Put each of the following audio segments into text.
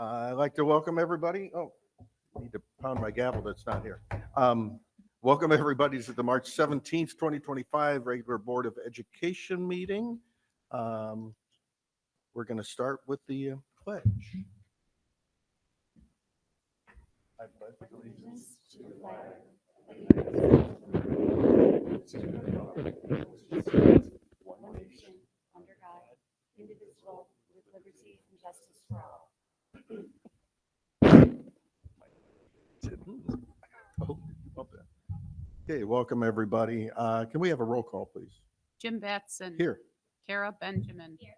I'd like to welcome everybody. Oh, I need to pound my gavel that's not here. Welcome everybody to the March 17th, 2025 regular Board of Education meeting. We're going to start with the pledge. I pledge allegiance to the flag of the United States of America, one nation, under God, indivisible, with liberty and justice for all. Okay, welcome everybody. Can we have a roll call, please? Jim Batson. Here. Kara Benjamin. Here.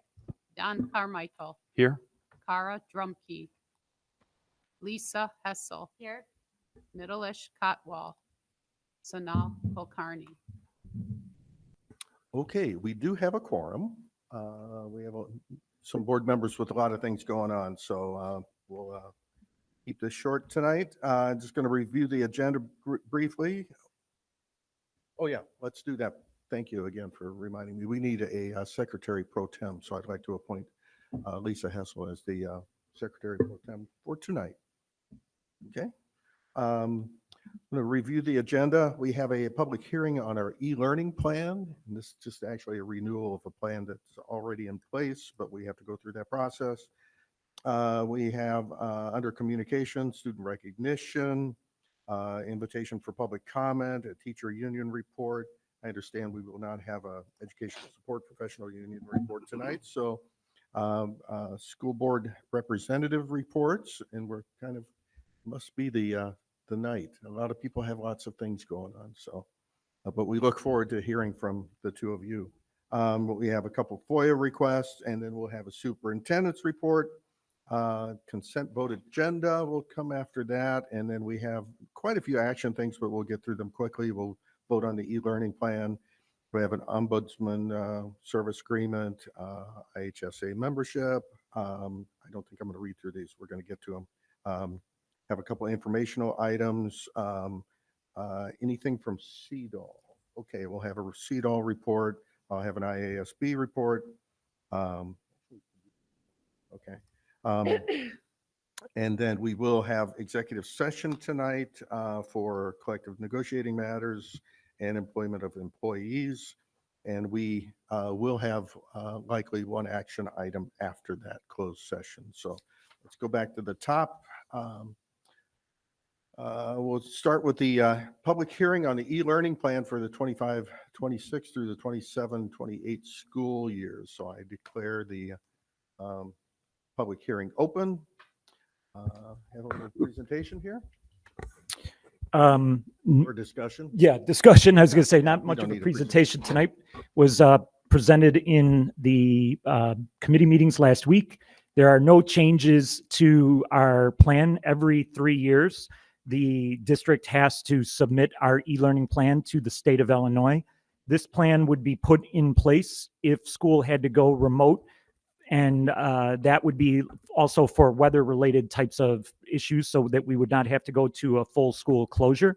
Don Carmichael. Here. Kara Drumkey. Lisa Hessel. Here. Middleish Cotwall. Sanal Kulkarni. Okay, we do have a quorum. We have some board members with a lot of things going on, so we'll keep this short tonight. Just going to review the agenda briefly. Oh yeah, let's do that. Thank you again for reminding me. We need a secretary pro tem, so I'd like to appoint Lisa Hessel as the secretary pro tem for tonight. Okay. I'm going to review the agenda. We have a public hearing on our e-learning plan. And this is just actually a renewal of a plan that's already in place, but we have to go through that process. We have under communication, student recognition, invitation for public comment, a teacher union report. I understand we will not have a educational support professional union report tonight. So school board representative reports, and we're kind of, must be the night. A lot of people have lots of things going on. So, but we look forward to hearing from the two of you. We have a couple FOIA requests, and then we'll have a superintendent's report. Consent vote agenda will come after that, and then we have quite a few action things, but we'll get through them quickly. We'll vote on the e-learning plan. We have an ombudsman service agreement, IHSA membership. I don't think I'm going to read through these. We're going to get to them. Have a couple of informational items. Anything from CEDAW? Okay, we'll have a CEDAW report. I'll have an IASB report. Okay. And then we will have executive session tonight for collective negotiating matters and employment of employees. And we will have likely one action item after that closed session. So let's go back to the top. We'll start with the public hearing on the e-learning plan for the 25-26 through the 27-28 school years. So I declare the public hearing open. Have a little presentation here or discussion. Yeah, discussion. I was going to say not We much don't of a need a presentation tonight. Was presented in the committee meetings last week. There are no changes to our plan. Every 3 years, the district has to submit our e-learning plan to the state of Illinois. This plan would be put in place if school had to go remote, and that would be also for weather-related types of issues, so that we would not have to go to a full school closure.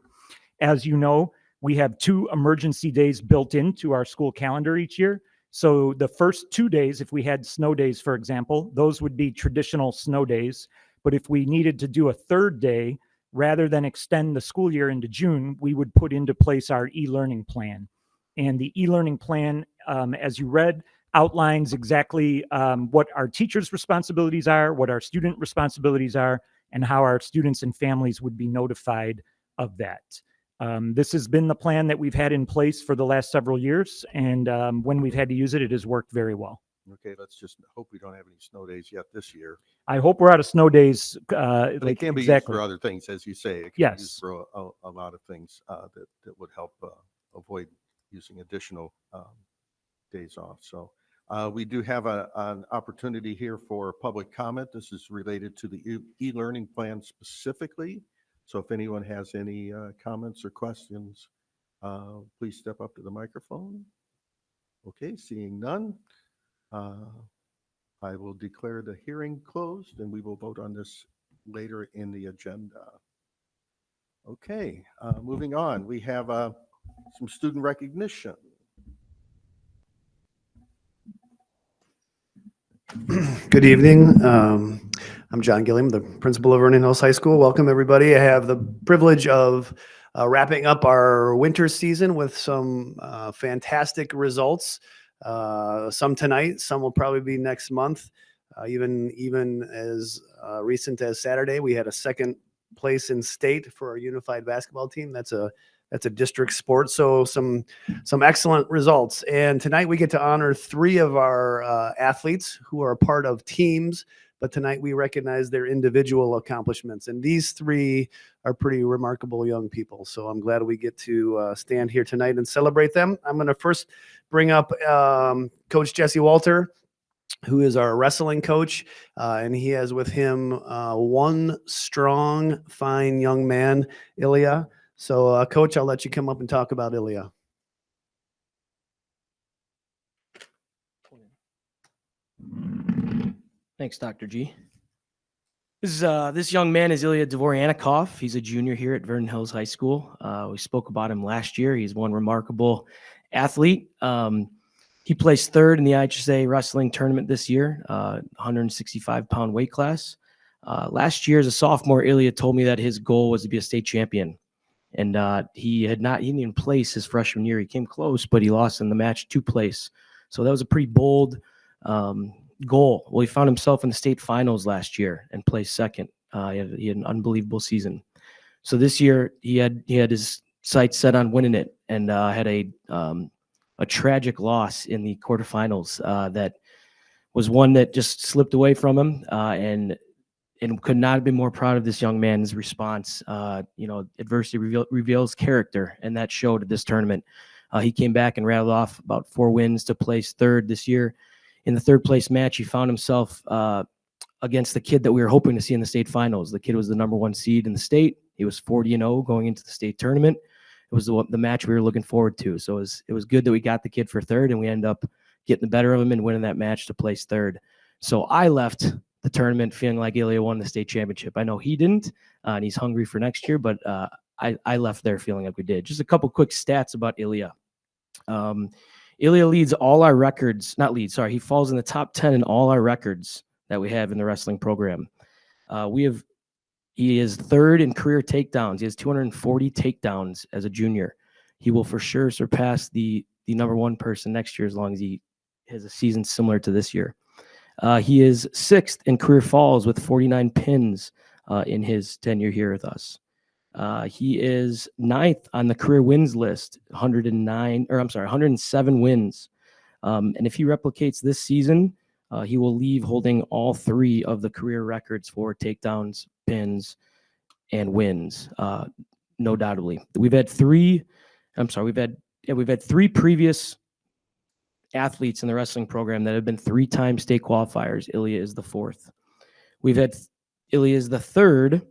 As you know, we have 2 emergency days built into our school calendar each year. So the first 2 days, if we had snow days, for example, those would be traditional snow days. But if we needed to do a 3rd day, rather than extend the school year into June, we would put into place our e-learning plan. And the e-learning plan, as you read, outlines exactly what our teachers' responsibilities are, what our student responsibilities are, and how our students and families would be notified of that. This has been the plan that we've had in place for the last several years, and when we've had to use it, it has worked very well. Okay, let's just hope we don't have any snow days yet this year. I hope we're out of snow days. But it can be used for other things, as you say. It can be used Yes. for a lot of things that would help avoid using additional days off. So we do have an opportunity here for public comment. This is related to the e-learning plan specifically. So if anyone has any comments or questions, please step up to the microphone. Okay, seeing none, I will declare the hearing closed, and we will vote on this later in the agenda. Okay, moving on. We have some student recognition. Good evening. I'm John Gilliam, the principal of Vernon Hills High School. Welcome, everybody. I have the privilege of wrapping up our winter season with some fantastic results. Some tonight, some will probably be next month. Even as recent as Saturday, we had a second place in state for our unified basketball team. That's a district sport. So some excellent results. And tonight we get to honor 3 of our athletes who are a part of teams. But tonight we recognize their individual accomplishments. And these 3 are pretty remarkable young people. So I'm glad we get to stand here tonight and celebrate them. I'm going to first bring up Coach Jesse Walter, who is our wrestling coach. And he has with him one strong, fine young man, Ilya. So Coach, I'll let you come up and talk about Ilya. Thanks, Dr. G. This young man is Ilya Dvoryanikov. He's a junior here at Vernon Hills High School. We spoke about him last year. He's one remarkable athlete. He placed 3rd in the IHSA wrestling tournament this year, 165-pound weight class. Last year, as a sophomore, Ilya told me that his goal was to be a state champion. And he didn't even place his freshman year. He came close, but he lost in the match to place. So that was a pretty bold goal. Well, he found himself in the state finals last year and placed 2nd. He had an unbelievable season. So this year he had his sights set on winning it, and had a tragic loss in the quarterfinals that was one that just slipped away from him, and could not have been more proud of this young man's response. Adversity reveals character, and that showed at this tournament. He came back and rattled off about 4 wins to place 3rd this year. In the 3rd place match, he found himself against the kid that we were hoping to see in the state finals. The kid was the number 1 seed in the state. He was 40-0 going into the state tournament. It was the match we were looking forward to. So it was good that we got the kid for 3rd, and we ended up getting the better of him and winning that match to place 3rd. So I left the tournament feeling like Ilya won the state championship. I know he didn't, and he's hungry for next year, but I left there feeling like we did. Just a couple quick stats about Ilya. Ilya leads all our records, he falls in the top 10 in all our records that we have in the wrestling program. He is 3rd in career takedowns. He has 240 takedowns as a junior. He will for sure surpass the number 1 person next year as long as he has a season similar to this year. He is 6th in career falls with 49 pins in his tenure here with us. He is 9th on the career wins list, 107 wins. And if he replicates this season, he will leave holding all 3 of the career records for takedowns, pins, and wins. No doubtly. We've had 3 previous athletes in the wrestling program that have been 3-time state qualifiers. Ilya is the 4th. Ilya is the 3rd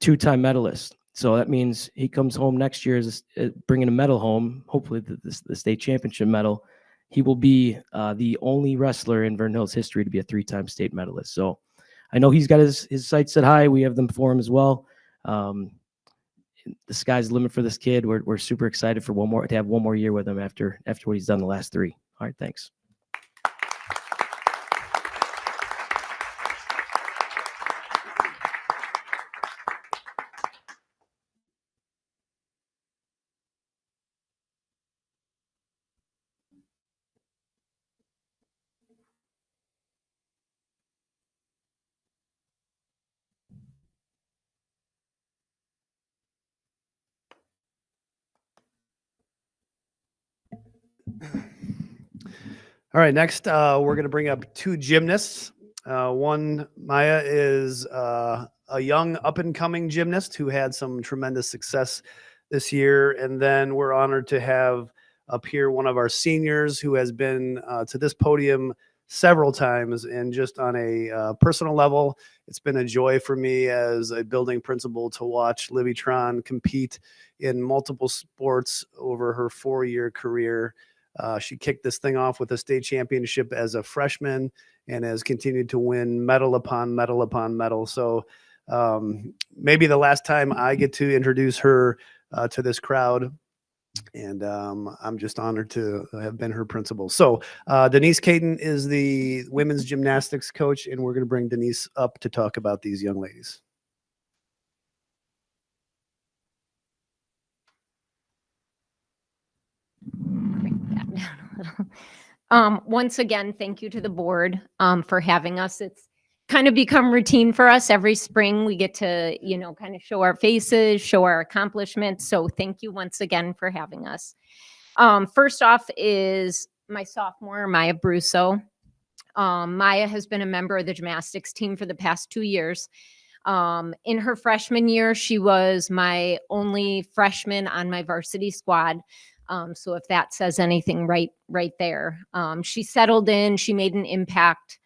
2-time medalist. So that means he comes home next year as bringing a medal home, hopefully the state championship medal. He will be the only wrestler in Vernon Hills history to be a 3-time state medalist. So I know he's got his sights set high. We have them for him as well. The sky's the limit for this kid. We're super excited for to have one more year with him after what he's done the last 3. All right, thanks. All right, next we're going to bring up 2 gymnasts. One, Maya, is a young up-and-coming gymnast who had some tremendous success this year. And then we're honored to have up here one of our seniors who has been to this podium several times. And just on a personal level, it's been a joy for me as a building principal to watch Livy Tron compete in multiple sports over her 4-year career. She kicked this thing off with a state championship as a freshman and has continued to win medal upon medal upon medal. So maybe the last time I get to introduce her to this crowd. And I'm just honored to have been her principal. So Denise Caton is the women's gymnastics coach, and we're going to bring Denise up to talk about these young ladies. Bring that down a little. Once again, thank you to the board for having us. It's kind of become routine for us every spring. We get to, kind of show our faces, show our accomplishments. So thank you once again for having us. First off is my sophomore, Maya Brusso. Maya has been a member of the gymnastics team for the past 2 years. In her freshman year, she was my only freshman on my varsity squad. So if that says anything, right there. She settled in, she made an impact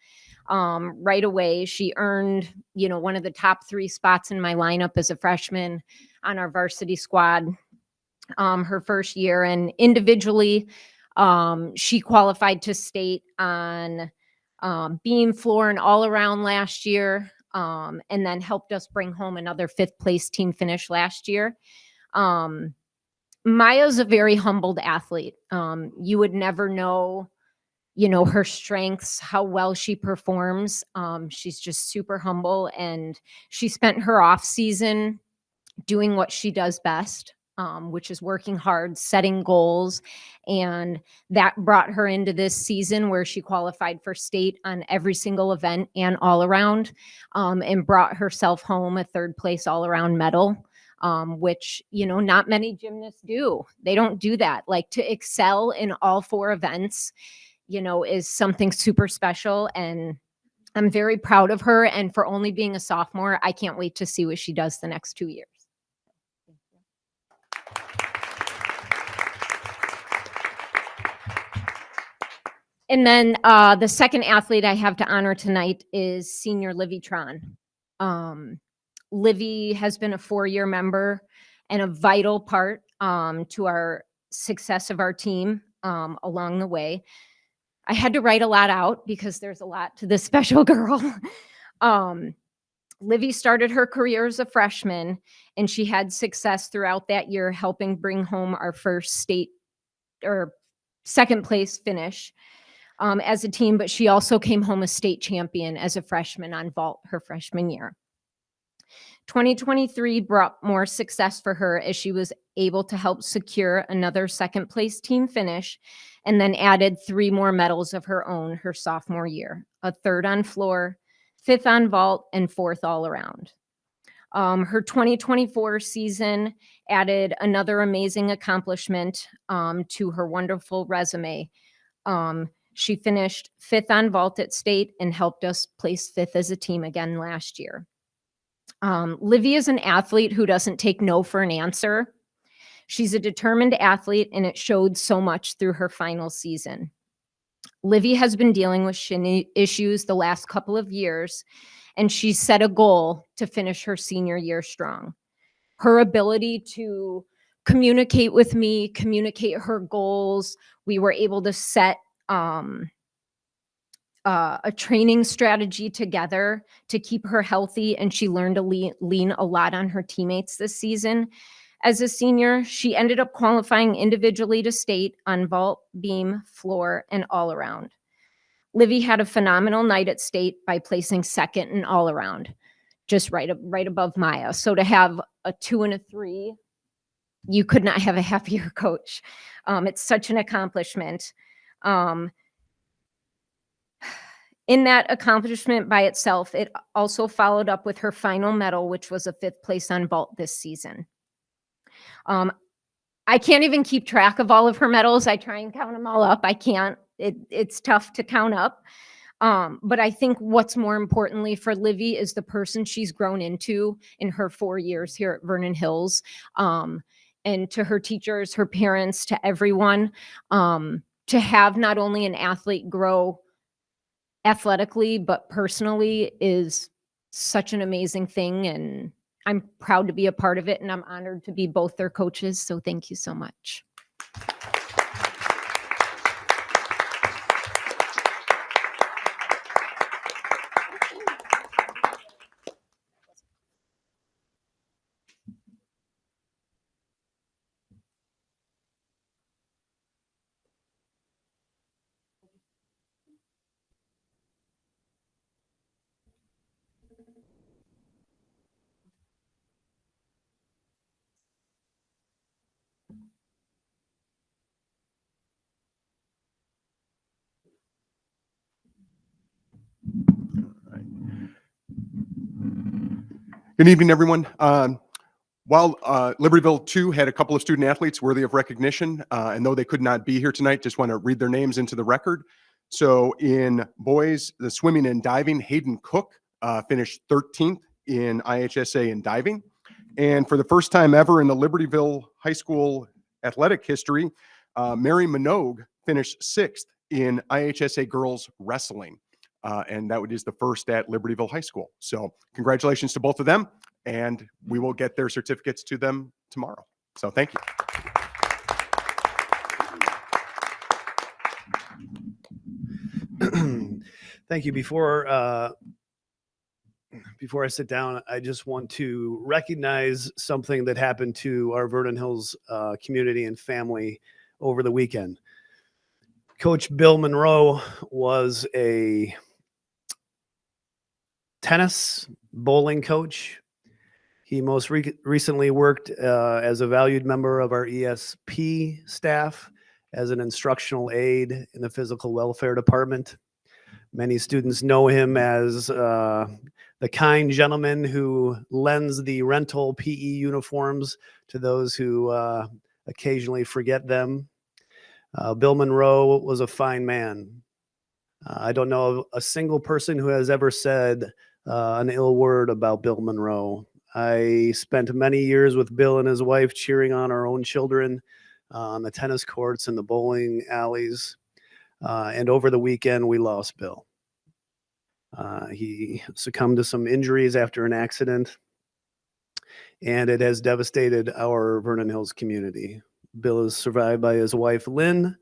right away. She earned, one of the top 3 spots in my lineup as a freshman on our varsity squad her first year. And individually, she qualified to state on beam, floor, and all around last year. And then helped us bring home another 5th place team finish last year. Maya's a very humbled athlete. You would never know, her strengths, how well she performs. She's just super humble, and she spent her off season doing what she does best, which is working hard, setting goals. And that brought her into this season where she qualified for state on every single event and all around, and brought herself home a 3rd place all around medal. Which, not many gymnasts do. They don't do that. Like, to excel in all 4 events, is something super special. And I'm very proud of her. And for only being a sophomore, I can't wait to see what she does the next 2 years. And then the second athlete I have to honor tonight is senior Livy Tron. Livy has been a 4-year member and a vital part to our success of our team along the way. I had to write a lot out because there's a lot to this special girl. Livy started her career as a freshman, and she had success throughout that year, helping bring home our first state or 2nd place finish as a team, but she also came home a state champion as a freshman on vault her freshman year. 2023 brought more success for her as she was able to help secure another 2nd place team finish, and then added 3 more medals of her own her sophomore year, a 3rd on floor, 5th on vault, and 4th all around. Her 2024 season added another amazing accomplishment to her wonderful resume. She finished 5th on vault at state and helped us place 5th as a team again last year. Livy is an athlete who doesn't take no for an answer. She's a determined athlete, and it showed so much through her final season. Livy has been dealing with shin issues the last couple of years, and she's set a goal to finish her senior year strong. Her ability to communicate with me, communicate her goals, we were able to set a training strategy together to keep her healthy, and she learned to lean a lot on her teammates this season. As a senior, she ended up qualifying individually to state on vault, beam, floor, and all around. Livy had a phenomenal night at state by placing 2nd and all around, just right above Maya. So to have a 2 and a 3, you could not have a happier coach. It's such an accomplishment. In that accomplishment by itself, it also followed up with her final medal, which was a 5th place on vault this season. I can't even keep track of all of her medals. I try and count them all up. I can't. It's tough to count up. But I think what's more importantly for Livy is the person she's grown into in her 4 years here at Vernon Hills. And to her teachers, her parents, to everyone, to have not only an athlete grow athletically, but personally is such an amazing thing. And I'm proud to be a part of it, and I'm honored to be both their coaches. So thank you so much. Good evening, everyone. While Libertyville 2 had a couple of student athletes worthy of recognition, and though they could not be here tonight, just want to read their names into the record. So in boys, the swimming and diving, Hayden Cook finished 13th in IHSA in diving. And for the first time ever in the Libertyville High School athletic history, Mary Minogue finished 6th in IHSA girls wrestling. And that is the first at Libertyville High School. So congratulations to both of them, and we will get their certificates to them tomorrow. So thank you. Thank you. Before I sit down, I just want to recognize something that happened to our Vernon Hills community and family over the weekend. Coach Bill Monroe was a tennis bowling coach. He most recently worked as a valued member of our ESP staff as an instructional aide in the physical welfare department. Many students know him as the kind gentleman who lends the rental PE uniforms to those who occasionally forget them. Bill Monroe was a fine man. I don't know of a single person who has ever said an ill word about Bill Monroe. I spent many years with Bill and his wife cheering on our own children on the tennis courts and the bowling alleys. And over the weekend, we lost Bill. He succumbed to some injuries after an accident, and it has devastated our Vernon Hills community. Bill is survived by his wife, Lynn,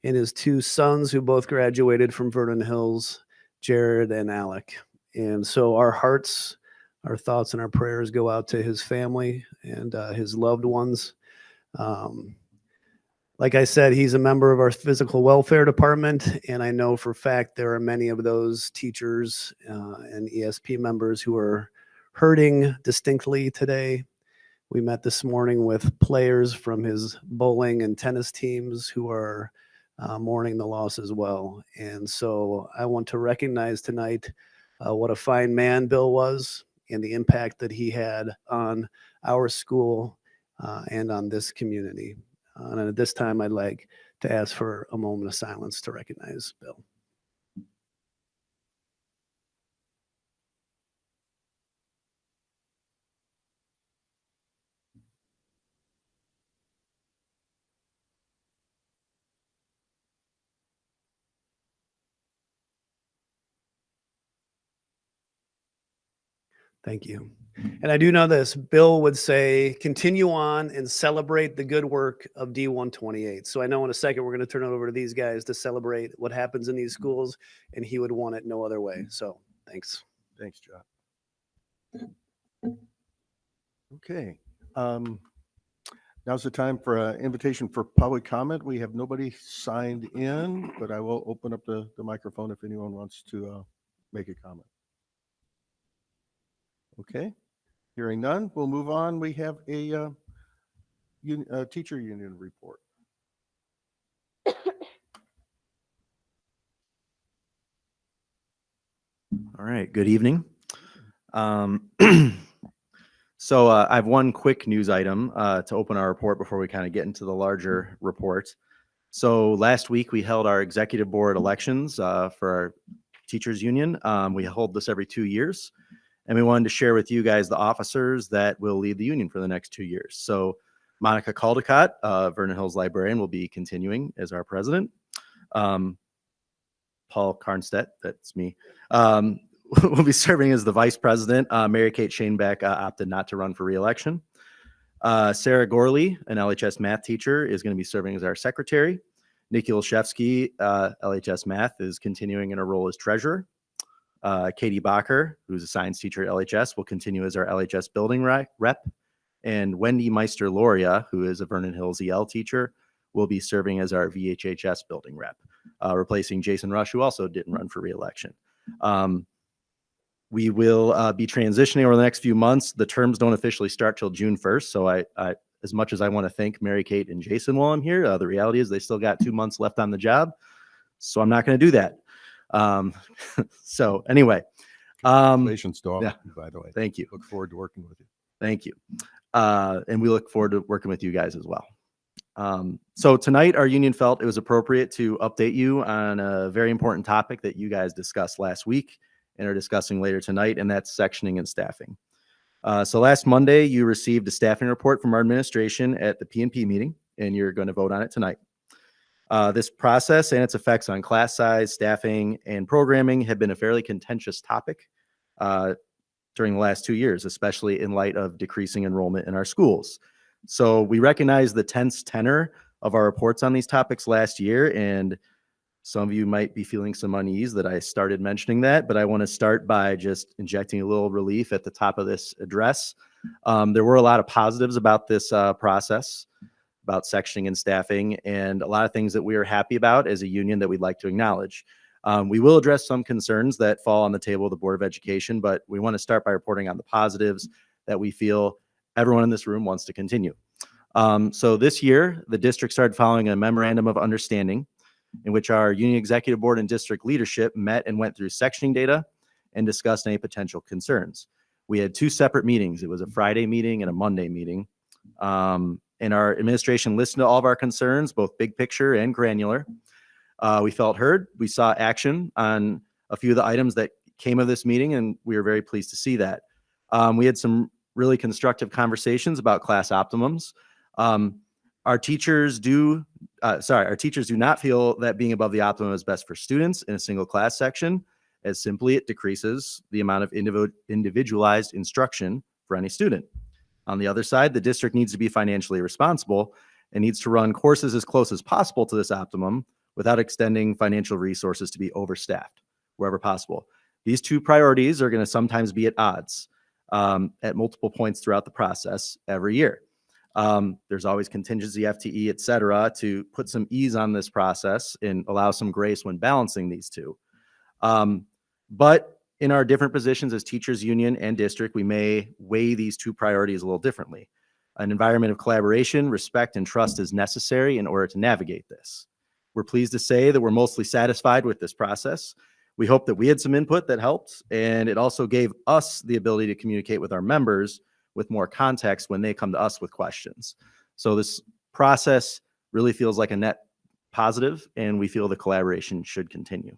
and his 2 sons who both graduated from Vernon Hills, Jared and Alec. And so our hearts, our thoughts, and our prayers go out to his family and his loved ones. Like I said, he's a member of our physical welfare department, and I know for a fact there are many of those teachers and ESP members who are hurting distinctly today. We met this morning with players from his bowling and tennis teams who are mourning the loss as well. And so I want to recognize tonight what a fine man Bill was and the impact that he had on our school and on this community. And at this time, I'd like to ask for a moment of silence to recognize Bill. Thank you. And I do know this, Bill would say, continue on and celebrate the good work of D128. So I know in a second, we're going to turn it over to these guys to celebrate what happens in these schools, and he would want it no other way. So thanks. Thanks, John. Okay. Now's the time for an invitation for public comment. We have nobody signed in, but I will open up the microphone if anyone wants to make a comment. Okay, hearing none, we'll move on. We have a teacher union report. All right, good evening. So I have one quick news item to open our report before we kind of get into the larger report. So last week we held our executive board elections for our teachers union. We hold this every 2 years. And we wanted to share with you guys the officers that will lead the union for the next 2 years. So Monica Caldecott, Vernon Hills librarian, will be continuing as our president. Paul Carnstedt, that's me, will be serving as the vice president. Mary Kate Shanebeck opted not to run for re-election. Sarah Gorley, an LHS math teacher, is going to be serving as our secretary. Nikki Olszewski, LHS math, is continuing in her role as treasurer. Katie Bacher, who's a science teacher at LHS, will continue as our LHS building rep. And Wendy Meister-Loria, who is a Vernon Hills EL teacher, will be serving as our VHHS building rep, replacing Jason Rush, who also didn't run for re-election. We will be transitioning over the next few months. The terms don't officially start till June 1st. So I as much as I want to thank Mary Kate and Jason while I'm here, the reality is they still got 2 months left on the job. So I'm not going to do that. Um, so anyway, Congratulations to all, yeah. by the way. thank you. Look forward to working with you. Thank you. And we look forward to working with you guys as well. So tonight, our union felt it was appropriate to update you on a very important topic that you guys discussed last week and are discussing later tonight, and that's sectioning and staffing. So last Monday, you received a staffing report from our administration at the P&P meeting, and you're going to vote on it tonight. This process and its effects on class size, staffing, and programming have been a fairly contentious topic during the last 2 years, especially in light of decreasing enrollment in our schools. So we recognize the tense tenor of our reports on these topics last year, and some of you might be feeling some unease that I started mentioning that, but I want to start by just injecting a little relief at the top of this address. There were a lot of positives about this process, about sectioning and staffing, and a lot of things that we are happy about as a union that we'd like to acknowledge. We will address some concerns that fall on the table of the Board of Education, but we want to start by reporting on the positives that we feel everyone in this room wants to continue. So this year, the district started following a memorandum of understanding in which our union executive board and district leadership met and went through sectioning data and discussed any potential concerns. We had 2 separate meetings. It was a Friday meeting and a Monday meeting. And our administration listened to all of our concerns, both big picture and granular. We felt heard. We saw action on a few of the items that came of this meeting, and we were very pleased to see that. We had some really constructive conversations about class optimums. Our teachers do not feel that being above the optimum is best for students in a single class section, as simply it decreases the amount of individualized instruction for any student. On the other side, the district needs to be financially responsible and needs to run courses as close as possible to this optimum without extending financial resources to be overstaffed wherever possible. These 2 priorities are going to sometimes be at odds at multiple points throughout the process every year. There's always contingency, FTE, et cetera, to put some ease on this process and allow some grace when balancing these 2. But in our different positions as teachers, union, and district, we may weigh these 2 priorities a little differently. An environment of collaboration, respect, and trust is necessary in order to navigate this. We're pleased to say that we're mostly satisfied with this process. We hope that we had some input that helped, and it also gave us the ability to communicate with our members with more context when they come to us with questions. So this process really feels like a net positive, and we feel the collaboration should continue.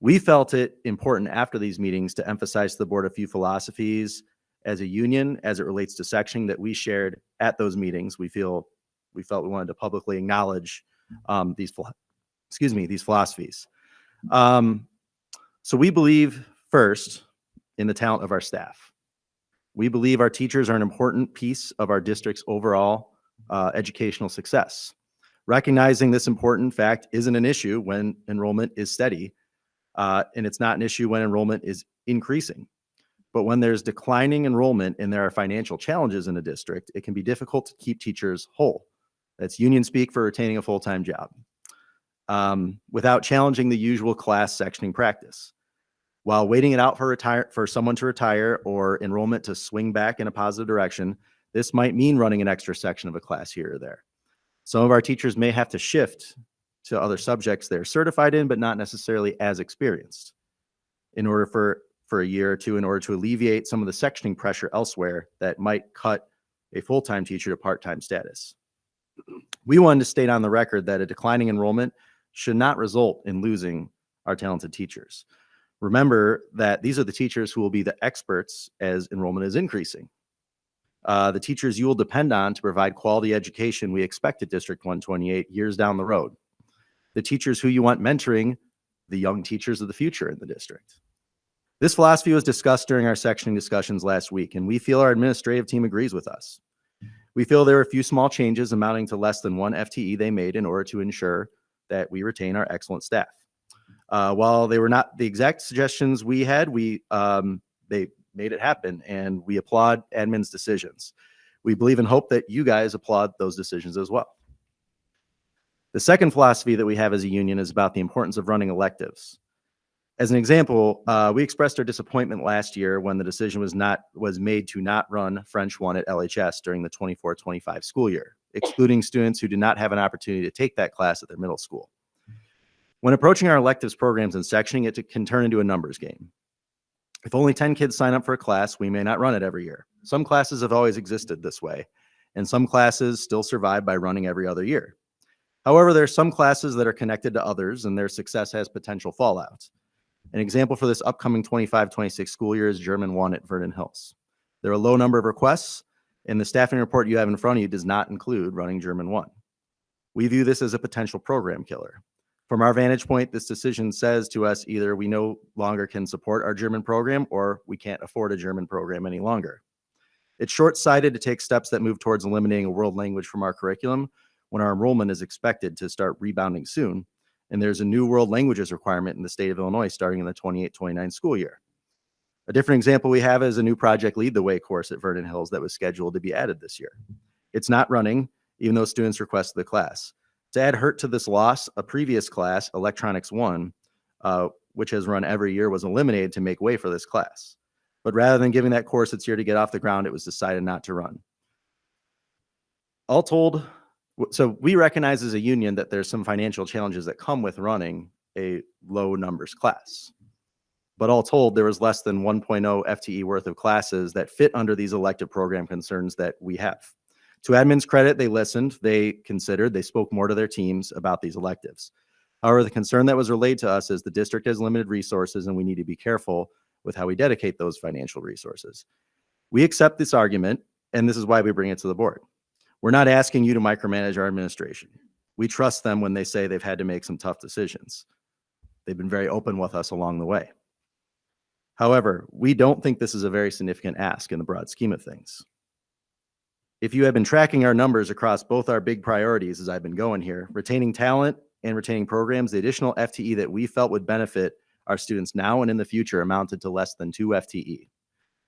We felt it important after these meetings to emphasize to the board a few philosophies as a union as it relates to sectioning that we shared at those meetings. We felt we wanted to publicly acknowledge these philosophies. So we believe first in the talent of our staff. We believe our teachers are an important piece of our district's overall educational success. Recognizing this important fact isn't an issue when enrollment is steady, and it's not an issue when enrollment is increasing. But when there's declining enrollment and there are financial challenges in a district, it can be difficult to keep teachers whole. That's union speak for retaining a full-time job, without challenging the usual class sectioning practice. While waiting it out for someone to retire or enrollment to swing back in a positive direction, this might mean running an extra section of a class here or there. Some of our teachers may have to shift to other subjects they're certified in, but not necessarily as experienced, in order for a year or 2, in order to alleviate some of the sectioning pressure elsewhere that might cut a full-time teacher to part-time status. We wanted to state on the record that a declining enrollment should not result in losing our talented teachers. Remember that these are the teachers who will be the experts as enrollment is increasing. The teachers you will depend on to provide quality education we expect at District 128 years down the road. The teachers who you want mentoring the young teachers of the future in the district. This philosophy was discussed during our sectioning discussions last week, and we feel our administrative team agrees with us. We feel there were a few small changes amounting to less than 1 FTE they made in order to ensure that we retain our excellent staff. While they were not the exact suggestions we had, they made it happen, and we applaud admin's decisions. We believe and hope that you guys applaud those decisions as well. The second philosophy that we have as a union is about the importance of running electives. As an example, we expressed our disappointment last year when the decision was made to not run French 1 at LHS during the 24-25 school year, excluding students who did not have an opportunity to take that class at their middle school. When approaching our electives programs and sectioning, it can turn into a numbers game. If only 10 kids sign up for a class, we may not run it every year. Some classes have always existed this way, and some classes still survive by running every other year. However, there are some classes that are connected to others, and their success has potential fallout. An example for this upcoming 25-26 school year is German 1 at Vernon Hills. There are a low number of requests, and the staffing report you have in front of you does not include running German 1. We view this as a potential program killer. From our vantage point, this decision says to us either we no longer can support our German program or we can't afford a German program any longer. It's short-sighted to take steps that move towards eliminating a world language from our curriculum when our enrollment is expected to start rebounding soon, and there's a new world languages requirement in the state of Illinois starting in the 28-29 school year. A different example we have is a new Project Lead the Way course at Vernon Hills that was scheduled to be added this year. It's not running, even though students requested the class. To add hurt to this loss, a previous class, Electronics 1, which has run every year, was eliminated to make way for this class. But rather than giving that course its year to get off the ground, it was decided not to run. All told, so we recognize as a union that there's some financial challenges that come with running a low numbers class. But all told, there was less than 1.0 FTE worth of classes that fit under these elective program concerns that we have. To admin's credit, they listened, they considered, they spoke more to their teams about these electives. However, the concern that was relayed to us is the district has limited resources and we need to be careful with how we dedicate those financial resources. We accept this argument, and this is why we bring it to the board. We're not asking you to micromanage our administration. We trust them when they say they've had to make some tough decisions. They've been very open with us along the way. However, we don't think this is a very significant ask in the broad scheme of things. If you have been tracking our numbers across both our big priorities as I've been going here, retaining talent and retaining programs, the additional FTE that we felt would benefit our students now and in the future amounted to less than 2 FTE.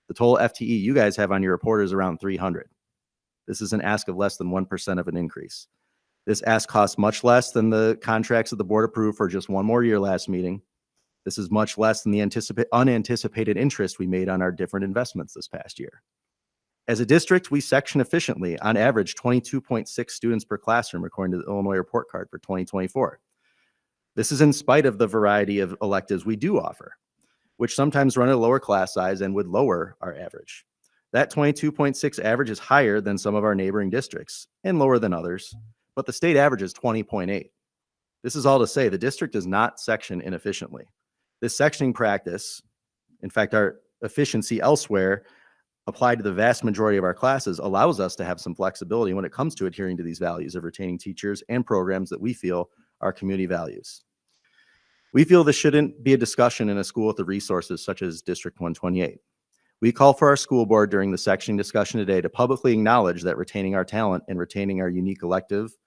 The total FTE you guys have on your report is around 300. This is an ask of less than 1% of an increase. This ask costs much less than the contracts that the board approved for just one more year last meeting. This is much less than the unanticipated interest we made on our different investments this past year. As a district, we section efficiently, on average 22.6 students per classroom, according to the Illinois report card for 2024. This is in spite of the variety of electives we do offer, which sometimes run at a lower class size and would lower our average. That 22.6 average is higher than some of our neighboring districts and lower than others, but the state average is 20.8. This is all to say the district does not section inefficiently. This sectioning practice, in fact, our efficiency elsewhere, applied to the vast majority of our classes, allows us to have some flexibility when it comes to adhering to these values of retaining teachers and programs that we feel our community values. We feel this shouldn't be a discussion in a school with the resources such as District 128. We call for our school board during the sectioning discussion today to publicly acknowledge that retaining our talent and retaining our unique electives,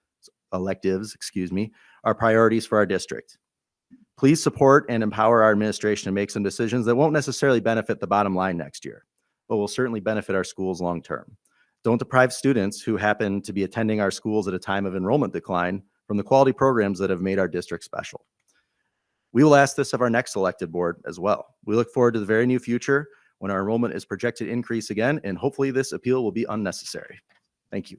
are priorities for our district. Please support and empower our administration to make some decisions that won't necessarily benefit the bottom line next year, but will certainly benefit our schools long term. Don't deprive students who happen to be attending our schools at a time of enrollment decline from the quality programs that have made our district special. We will ask this of our next elected board as well. We look forward to the very near future when our enrollment is projected to increase again, and hopefully this appeal will be unnecessary. Thank you.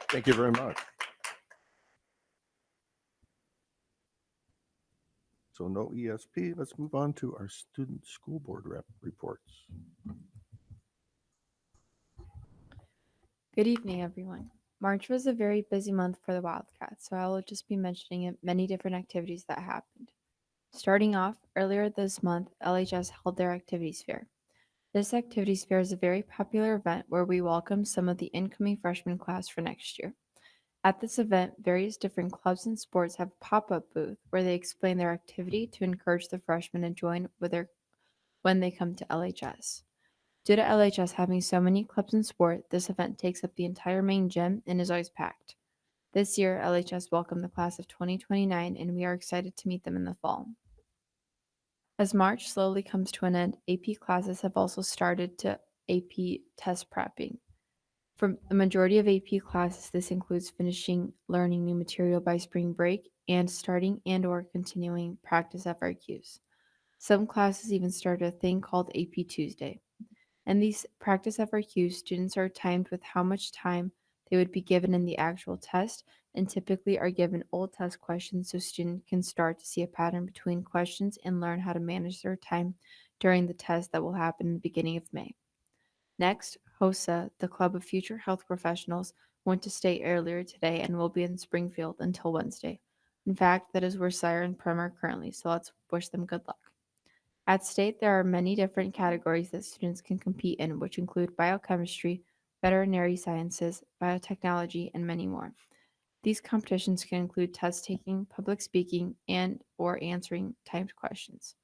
Thank you very much. So no ESP. Let's move on to our student school board rep reports. Good evening, everyone. March was a very busy month for the Wildcats, so I will just be mentioning many different activities that happened. Starting off, earlier this month, LHS held their activities fair. This activities fair is a very popular event where we welcome some of the incoming freshman class for next year. At this event, various different clubs and sports have a pop-up booth where they explain their activity to encourage the freshmen to join when they come to LHS. Due to LHS having so many clubs and sport, this event takes up the entire main gym and is always packed. This year, LHS welcomed the class of 2029, and we are excited to meet them in the fall. As March slowly comes to an end, AP classes have also started to AP test prepping. For the majority of AP classes, this includes finishing learning new material by spring break and starting and/or continuing practice FRQs. Some classes even started a thing called AP Tuesday. And these practice FRQs, students are timed with how much time they would be given in the actual test and typically are given old test questions so students can start to see a pattern between questions and learn how to manage their time during the test that will happen in the beginning of May. Next, HOSA, the Club of Future Health Professionals, went to state earlier today and will be in Springfield until Wednesday. In fact, that is where Sire and Prem are currently, so let's wish them good luck. At state, there are many different categories that students can compete in, which include biochemistry, veterinary sciences, biotechnology, and many more. These competitions can include test taking, public speaking, and or answering typed questions.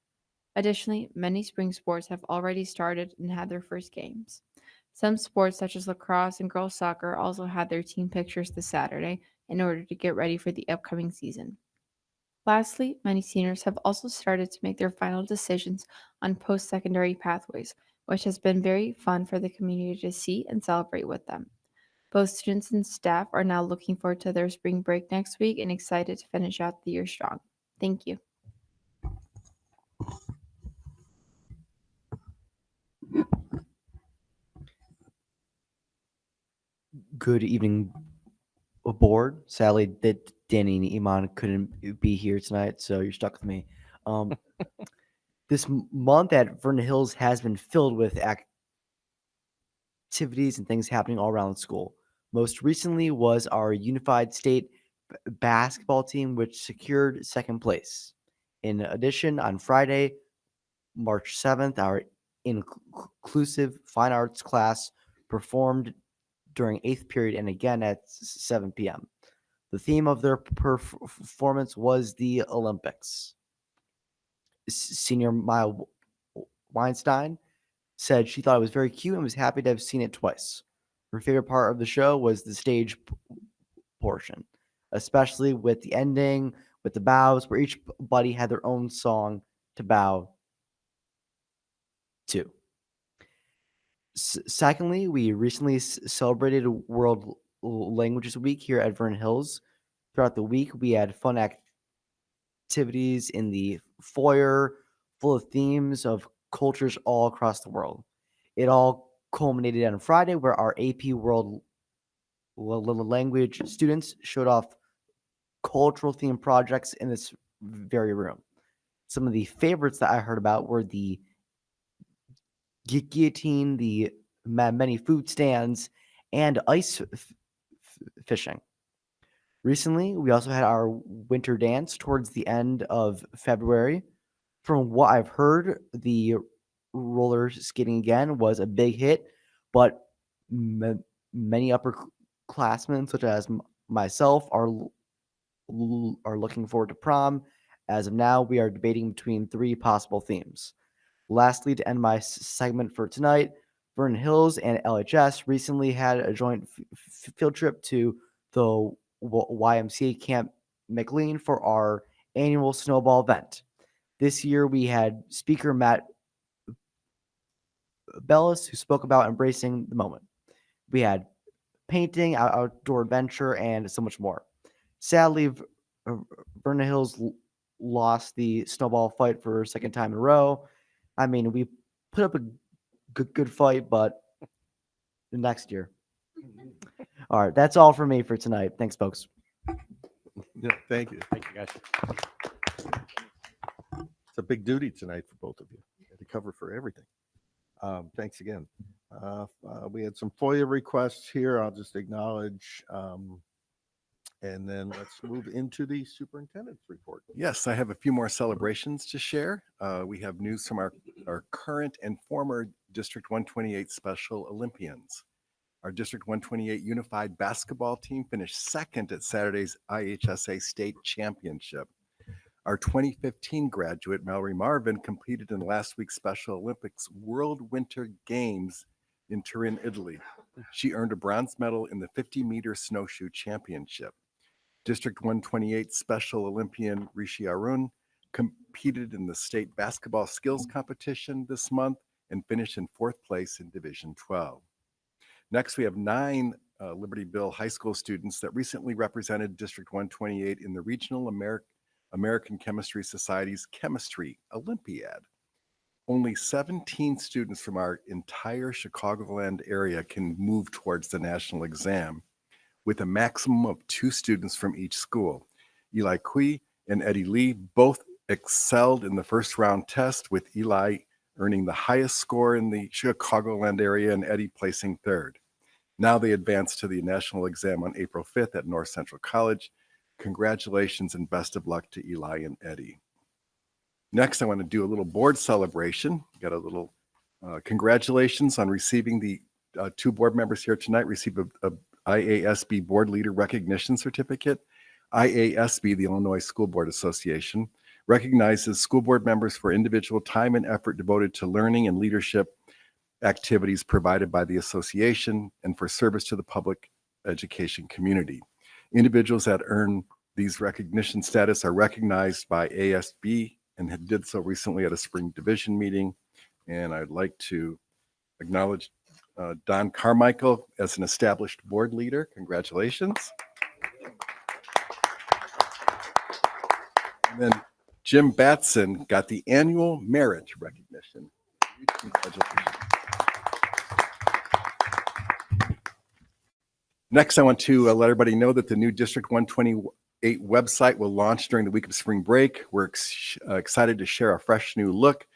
Additionally, many spring sports have already started and had their first games. Some sports such as lacrosse and girls soccer also had their team pictures this Saturday in order to get ready for the upcoming season. Lastly, many seniors have also started to make their final decisions on post-secondary pathways, which has been very fun for the community to see and celebrate with them. Both students and staff are now looking forward to their spring break next week and excited to finish out the year strong. Thank you. Good evening, board. Sadly, that Danny and Iman couldn't be here tonight, so you're stuck with me. This month at Vernon Hills has been filled with activities and things happening all around the school. Most recently was our unified state basketball team, which secured second place. In addition, on Friday, March 7th, our inclusive fine arts class performed during 8th period and again at 7 p.m. The theme of their performance was the Olympics. Senior Maya Weinstein said she thought it was very cute and was happy to have seen it twice. Her favorite part of the show was the stage portion, especially with the ending, with the bows, where each buddy had their own song to bow to. Secondly, we recently celebrated World Languages Week here at Vernon Hills. Throughout the week, we had fun activities in the foyer full of themes of cultures all across the world. It all culminated on Friday where our AP World Language students showed off cultural themed projects in this very room. Some of the favorites that I heard about were the guillotine, the many food stands, and ice fishing. Recently, we also had our winter dance towards the end of February. From what I've heard, the roller skating again was a big hit, but many upperclassmen, such as myself, are looking forward to prom. As of now, we are debating between 3 possible themes. Lastly, to end my segment for tonight, Vernon Hills and LHS recently had a joint field trip to the YMCA Camp McLean for our annual snowball event. This year, we had speaker Matt Bellis, who spoke about embracing the moment. We had painting, outdoor adventure, and so much more. Sadly, Vernon Hills lost the snowball fight for a second time in a row. I mean, we put up a good fight, but next year. All right, that's all for me for tonight. Thanks, folks. Yeah, thank you. Thank you, guys. It's a big duty tonight for both of you to cover for everything. Thanks again. We had some FOIA requests here. I'll just acknowledge, and then let's move into the superintendent's report. Yes, I have a few more celebrations to share. We have news from our current and former District 128 Special Olympians. Our District 128 Unified Basketball team finished second at Saturday's IHSA State Championship. Our 2015 graduate, Mallory Marvin, competed in last week's Special Olympics World Winter Games in Turin, Italy. She earned a bronze medal in the 50-meter snowshoe championship. District 128 Special Olympian Rishi Arun competed in the state basketball skills competition this month and finished in 4th place in Division 12. Next, we have 9 Libertyville High School students that recently represented District 128 in the Regional American Chemistry Society's Chemistry Olympiad. Only 17 students from our entire Chicagoland area can move towards the national exam. with a maximum of 2 students from each school. Eli Kui and Eddie Lee both excelled in the first round test, with Eli earning the highest score in the Chicagoland area and Eddie placing 3rd. Now they advance to the national exam on April 5th at North Central College. Congratulations and best of luck to Eli and Eddie. Next, I want to do a little board celebration. Got a little congratulations on receiving the 2 board members here tonight receive a IASB Board Leader Recognition Certificate. IASB, the Illinois School Board Association, recognizes school board members for individual time and effort devoted to learning and leadership activities provided by the association and for service to the public education community. Individuals that earn these recognition status are recognized by ASB and did so recently at a spring division meeting. And I'd like to acknowledge Don Carmichael as an established board leader. Congratulations. And then Jim Batson got the annual merit recognition. Congratulations. Next, I want to let everybody know that the new District 128 website will launch during the week of spring break. We're excited to share a fresh new look.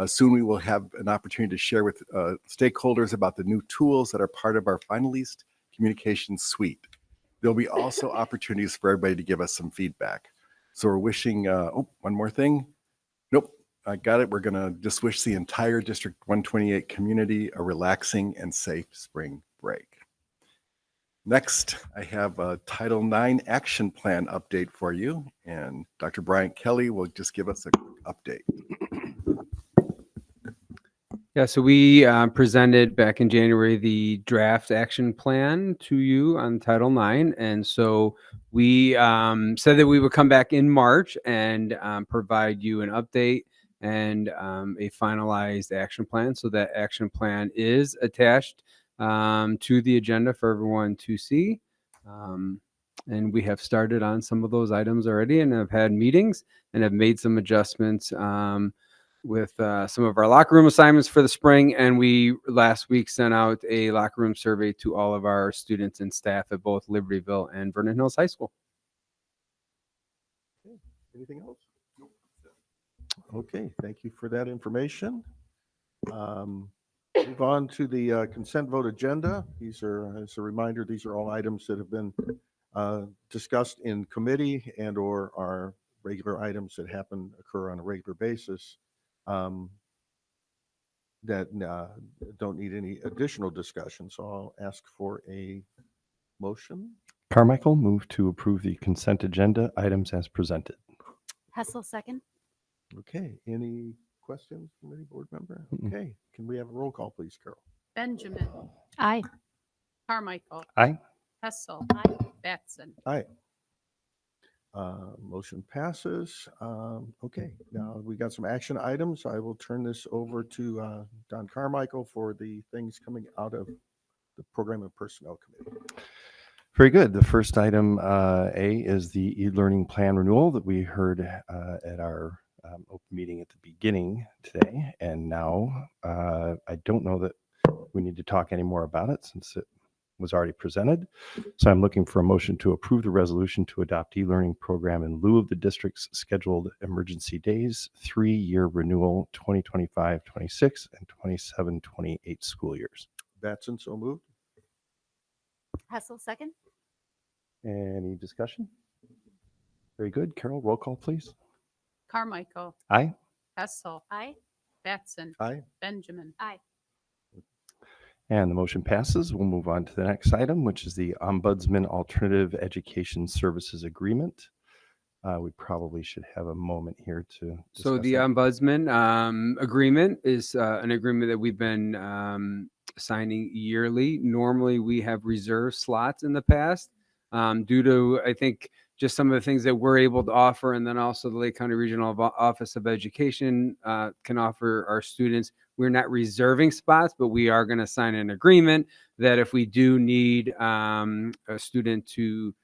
Soon we will have an opportunity to share with stakeholders about the new tools that are part of our finalist communication suite. There'll be also opportunities for everybody to give us some feedback. So we're wishing, one more thing. Nope, I got it. We're gonna just wish the entire District 128 community a relaxing and safe spring break. Next, I have a Title IX action plan update for you, and Dr. Bryant Kelly will just give us a quick update. Yeah, so we presented back in January the draft action plan to you on Title IX. And so we said that we would come back in March and provide you an update and a finalized action plan. So that action plan is attached to the agenda for everyone to see. And we have started on some of those items already and have had meetings and have made some adjustments with some of our locker room assignments for the spring. And we last week sent out a locker room survey to all of our students and staff at both Libertyville and Vernon Hills High School. Anything else? Okay, thank you for that information. Move on to the consent vote agenda. These are, as a reminder, these are all items that have been discussed in committee and or are regular items that occur on a regular basis that don't need any additional discussion. So I'll ask for a motion. Carmichael, move to approve the consent agenda items as presented. Hessel, second. Okay, any questions from any board member? Okay, can we have a roll call, please, Carol? Benjamin. Aye. Carmichael. Aye. Hessel. Aye. Batson. Aye. Motion passes. Okay, now we got some action items. I will turn this over to Don Carmichael for the things coming out of the Program and Personnel Committee. Very good. The first item A is the e-learning plan renewal that we heard at our open meeting at the beginning today. And now I don't know that we need to talk any more about it since it was already presented. So I'm looking for a motion to approve the resolution to adopt e-learning program in lieu of the district's scheduled emergency days, 3-year renewal, 2025-26 and 27-28 school years. Batson, so moved. Hessel, second. Any discussion? Very good. Carol, roll call, please. Carmichael. Aye. Hessel. Aye. Batson. Aye. Benjamin. Aye. And the motion passes. We'll move on to the next item, which is the Ombudsman Alternative Education Services Agreement. We probably should have a moment here to So discuss the that. Ombudsman agreement is an agreement that we've been signing yearly. Normally, we have reserved slots in the past due to, I think, just some of the things that we're able to offer, and then also the Lake County Regional Office of Education can offer our students. We're not reserving spots, but we are going to sign an agreement that if we do need a student to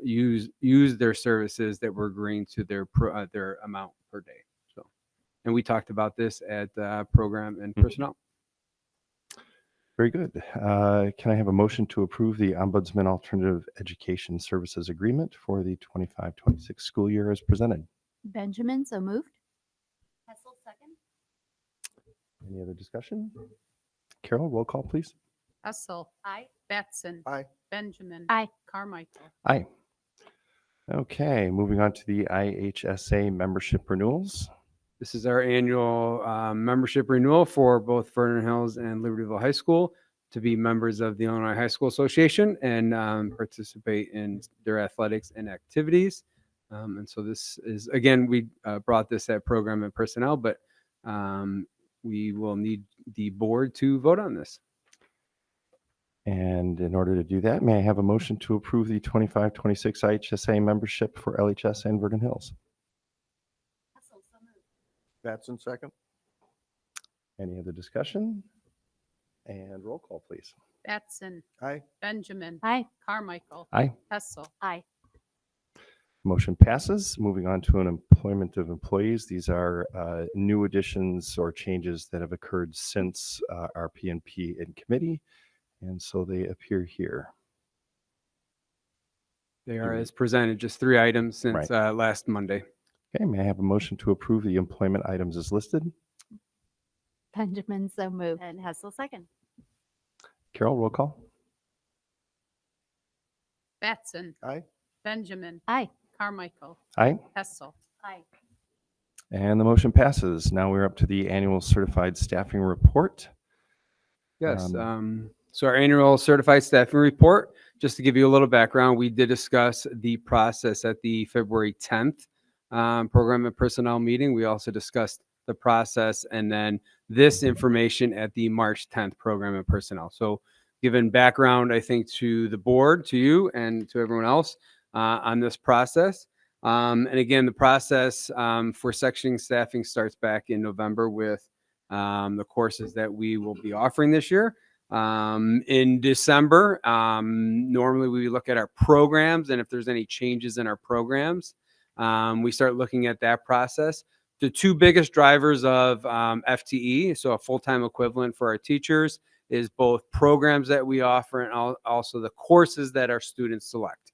use their services, that we're agreeing to their amount per day. So, and we talked about this at Program and Personnel. Very good. Can I have a motion to approve the Ombudsman Alternative Education Services Agreement for the 25-26 school year as presented? Benjamin, so moved. Hessel, second. Any other discussion? Carol, roll call, please. Hessel. Aye. Batson. Aye. Benjamin. Aye. Carmichael. Aye. Okay, moving on to the IHSA membership renewals. This is our annual membership renewal for both Vernon Hills and Libertyville High School to be members of the Illinois High School Association and participate in their athletics and activities. And so this is, again, we brought this at Program and Personnel, but we will need the board to vote on this. And in order to do that, may I have a motion to approve the 25-26 IHSA membership for LHS and Vernon Hills? Hessel, so moved. Batson, second. Any other discussion? And roll call, please. Batson. Aye. Benjamin. Aye. Carmichael. Aye. Hessel. Aye. Motion passes. Moving on to an employment of employees. These are new additions or changes that have occurred since our PNP in committee, and so they appear here. They are as presented, just 3 items since last Monday. Okay, may I have a motion to approve the employment items as listed? Benjamin, so moved. And Hessel, second. Carol, roll call. Batson. Aye. Benjamin. Aye. Carmichael. Aye. Hessel. Aye. And the motion passes. Now we're up to the annual certified staffing report. Yes. So our annual certified staffing report, just to give you a little background, we did discuss the process at the February 10th program and personnel meeting. We also discussed the process and then this information at the March 10th program and personnel. So given background, I think, to the board, to you and to everyone else on this process. And again, the process for sectioning staffing starts back in November with the courses that we will be offering this year. In December, normally we look at our programs, and if there's any changes in our programs, we start looking at that process. The 2 biggest drivers of FTE, so a full-time equivalent for our teachers, is both programs that we offer and also the courses that our students select.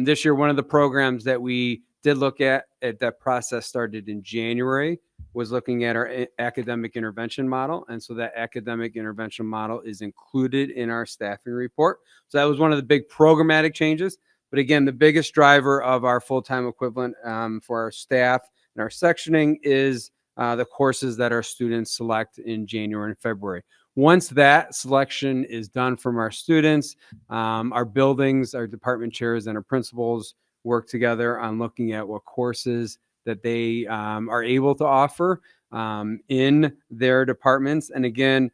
This year, one of the programs that we did look at that process started in January was looking at our academic intervention model. And so that academic intervention model is included in our staffing report. So that was one of the big programmatic changes. But again, the biggest driver of our full-time equivalent for our staff and our sectioning is the courses that our students select in January and February. Once that selection is done from our students, our buildings, our department chairs, and our principals work together on looking at what courses that they are able to offer in their departments. And again,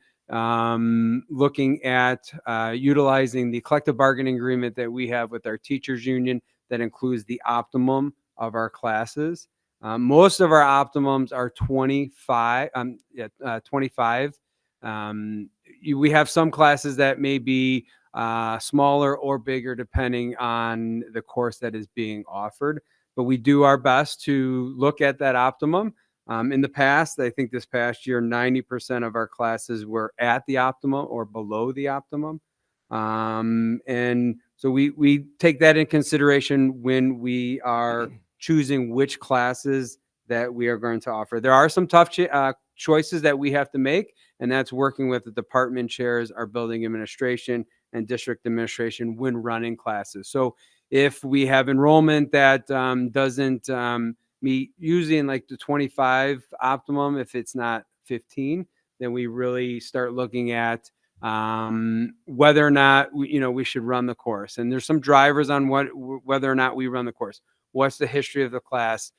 looking at utilizing the collective bargaining agreement that we have with our teachers union that includes the optimum of our classes. Most of our optimums are 25. We have some classes that may be smaller or bigger depending on the course that is being offered. But we do our best to look at that optimum. In the past, I think this past year, 90% of our classes were at the optimum or below the optimum. And so we take that in consideration when we are choosing which classes that we are going to offer. There are some tough choices that we have to make, and that's working with the department chairs, our building administration, and district administration when running classes. So if we have enrollment that doesn't meet using like the 25 optimum, if it's not 15, then we really start looking at whether or not we should run the course. And there's some drivers on whether or not we run the course. What's the history of the class?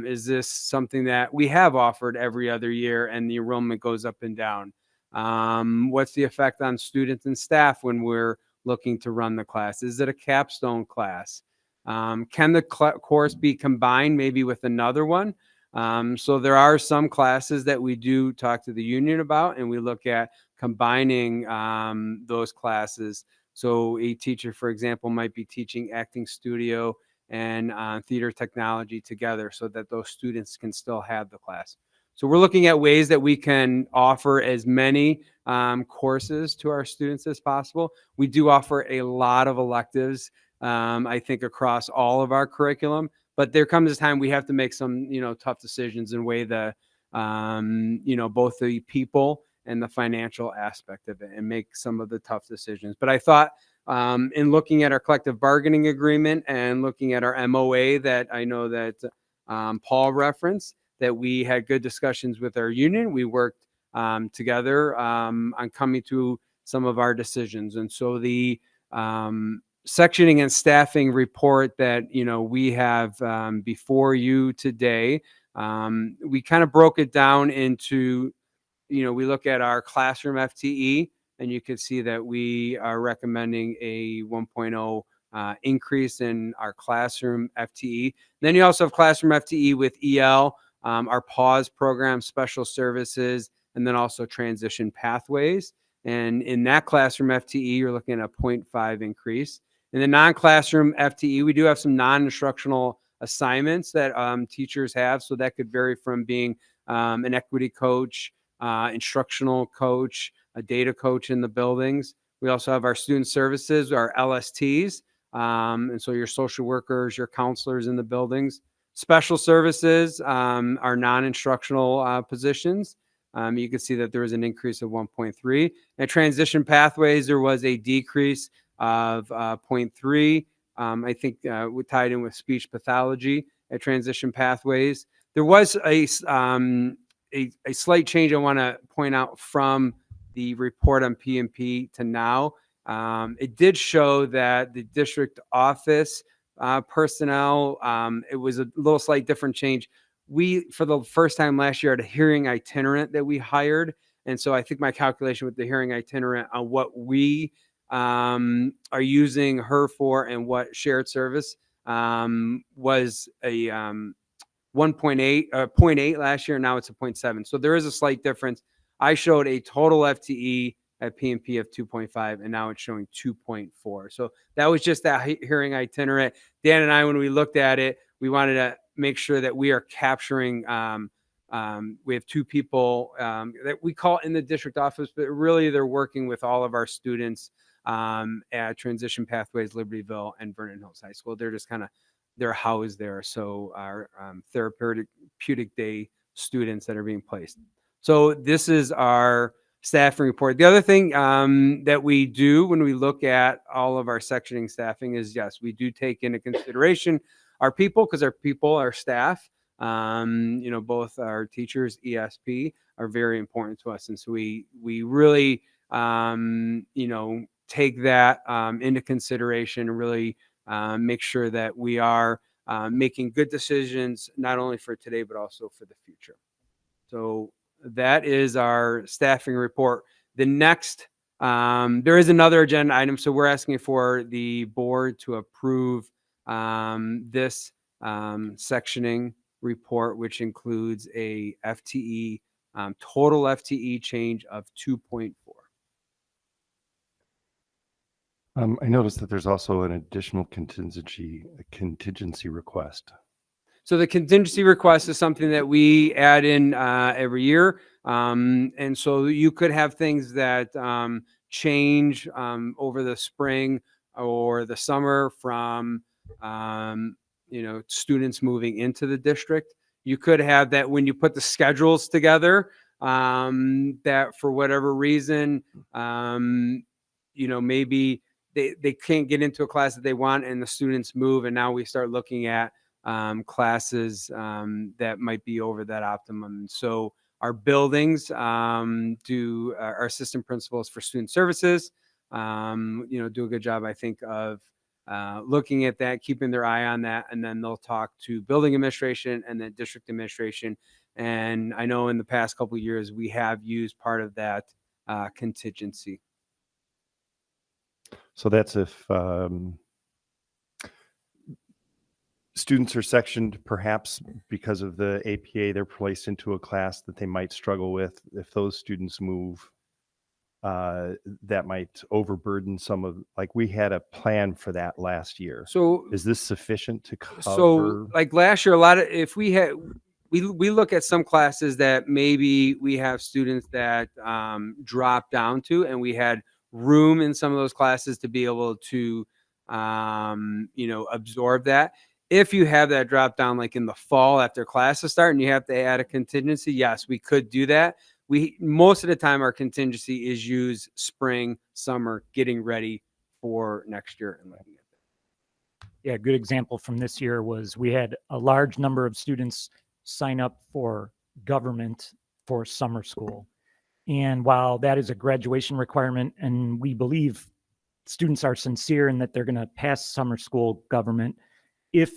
Is this something that we have offered every other year and the enrollment goes up and down? What's the effect on students and staff when we're looking to run the class? Is it a capstone class? Can the course be combined maybe with another one? So there are some classes that we do talk to the union about, and we look at combining those classes. So a teacher, for example, might be teaching acting studio and theater technology together so that those students can still have the class. So we're looking at ways that we can offer as many courses to our students as possible. We do offer a lot of electives, I think, across all of our curriculum. But there comes a time we have to make some, tough decisions and weigh the, both the people and the financial aspect of it and make some of the tough decisions. But I thought in looking at our collective bargaining agreement and looking at our MOA that I know that Paul referenced, that we had good discussions with our union. We worked together on coming to some of our decisions. And so the sectioning and staffing report that, we have before you today, we kind of broke it down into, we look at our classroom FTE, and you can see that we are recommending a 1.0 increase in our classroom FTE. Then you also have classroom FTE with EL, our pause program, special services, and then also transition pathways. And in that classroom FTE, you're looking at a 0.5 increase. In the non-classroom FTE, we do have some non-instructional assignments that teachers have. So that could vary from being an equity coach, instructional coach, a data coach in the buildings. We also have our student services, our LSTs. And so your social workers, your counselors in the buildings. Special services are non-instructional positions. You can see that there was an increase of 1.3. At transition pathways, there was a decrease of 0.3. I think we tied in with speech pathology at transition pathways. There was a slight change I want to point out from the report on P&P to now. It did show that the district office personnel, it was a little slight different change. We, for the first time last year, had a hearing itinerant that we hired. And so I think my calculation with the hearing itinerant on what we are using her for and what shared service was a 0.8 last year. Now it's a 0.7. So there is a slight difference. I showed a total FTE at P&P of 2.5, and now it's showing 2.4. So that was just that hearing itinerant. Dan and I, when we looked at it, we wanted to make sure that we are capturing, we have two people that we call in the district office, but really they're working with all of our students at Transition Pathways, Libertyville, and Vernon Hills High School. They're just kind of, they're housed there. So our therapeutic day students that are being placed. So this is our staffing report. The other thing that we do when we look at all of our sectioning staffing is, yes, we do take into consideration our people, because our people, our staff, both our teachers, ESP, are very important to us. And so we really, take that into consideration and really make sure that we are making good decisions, not only for today, but also for the future. So that is our staffing report. The next, there is another agenda item. So we're asking for the board to approve this sectioning report, which includes a FTE, total FTE change of 2.4. I noticed that there's also an additional contingency request. So the contingency request is something that we add in every year. And so you could have things that change over the spring or the summer from, students moving into the district. You could have that when you put the schedules together, that for whatever reason, maybe they can't get into a class that they want and the students move. And now we start looking at classes that might be over that optimum. So our buildings do our assistant principals for student services, do a good job, I think, of looking at that, keeping their eye on that, and then they'll talk to building administration and then district administration. And I know in the past couple of years, we have used part of that contingency. So that's if students are sectioned, perhaps because of the APA, they're placed into a class that they might struggle with. If those students move, that might overburden some of, like, we had a plan for that last year. So is this sufficient to cover? So like last year, if we had, we look at some classes that maybe we have students that drop down to, and we had room in some of those classes to be able to absorb that. If you have that drop down like in the fall after classes start and you have to add a contingency, yes, we could do that. We most of the time our contingency is used spring, summer, getting ready for next year and looking at that. Yeah, a good example from this year was we had a large number of students sign up for government for summer school. And while that is a graduation requirement, and we believe students are sincere in that they're going to pass summer school government, if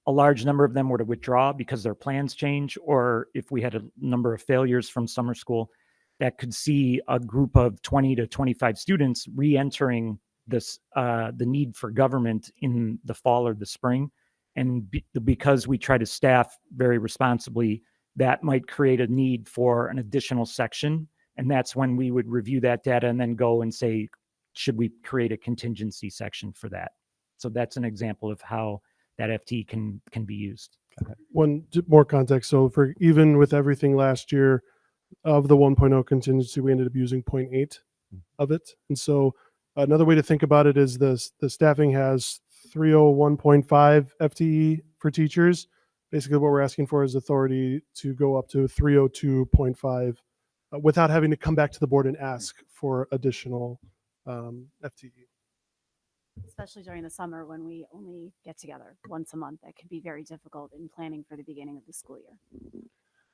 a large number of them were to withdraw because their plans change, or if we had a number of failures from summer school, that could see a group of 20 to 25 students re-entering this the need for government in the fall or the spring. And because we try to staff very responsibly, that might create a need for an additional section. And that's when we would review that data and then go and say, should we create a contingency section for that? So that's an example of how that FTE can be used. More context. So for even with everything last year of the 1.0 contingency, we ended up using 0.8 of it. And so another way to think about it is the staffing has 301.5 FTE for teachers. Basically what we're asking for is authority to go up to 302.5 without having to come back to the board and ask for additional FTE. Especially during the summer when we only get together once a month. That can be very difficult in planning for the beginning of the school year.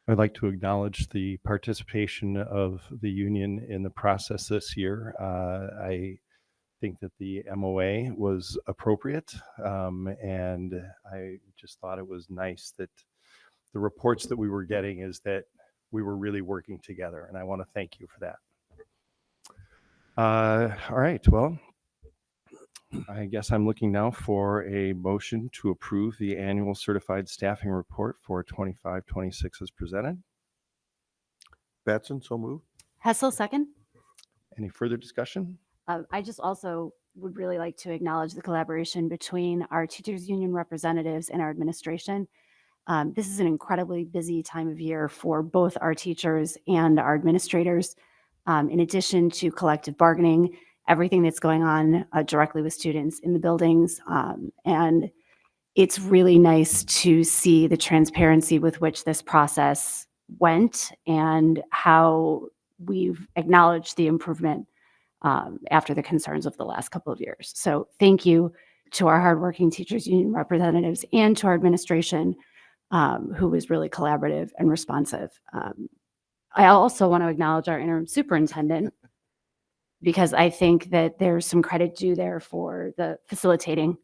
I'd like to acknowledge the participation of the union in the process this year. I think that the MOA was appropriate, and I just thought it was nice that the reports that we were getting is that we were really working together, and I want to thank you for that. All right, well, I guess I'm looking now for a motion to approve the annual certified staffing report for 25-26 as presented. Batson, so moved. Hessel, second. Any further discussion? I just also would really like to acknowledge the collaboration between our teachers union representatives and our administration. This is an incredibly busy time of year for both our teachers and our administrators. In addition to collective bargaining, everything that's going on directly with students in the buildings. And it's really nice to see the transparency with which this process went and how we've acknowledged the improvement after the concerns of the last couple of years. So thank you to our hardworking teachers union representatives and to our administration who was really collaborative and responsive. I also want to acknowledge our interim superintendent because I think that there's some credit due there for the facilitating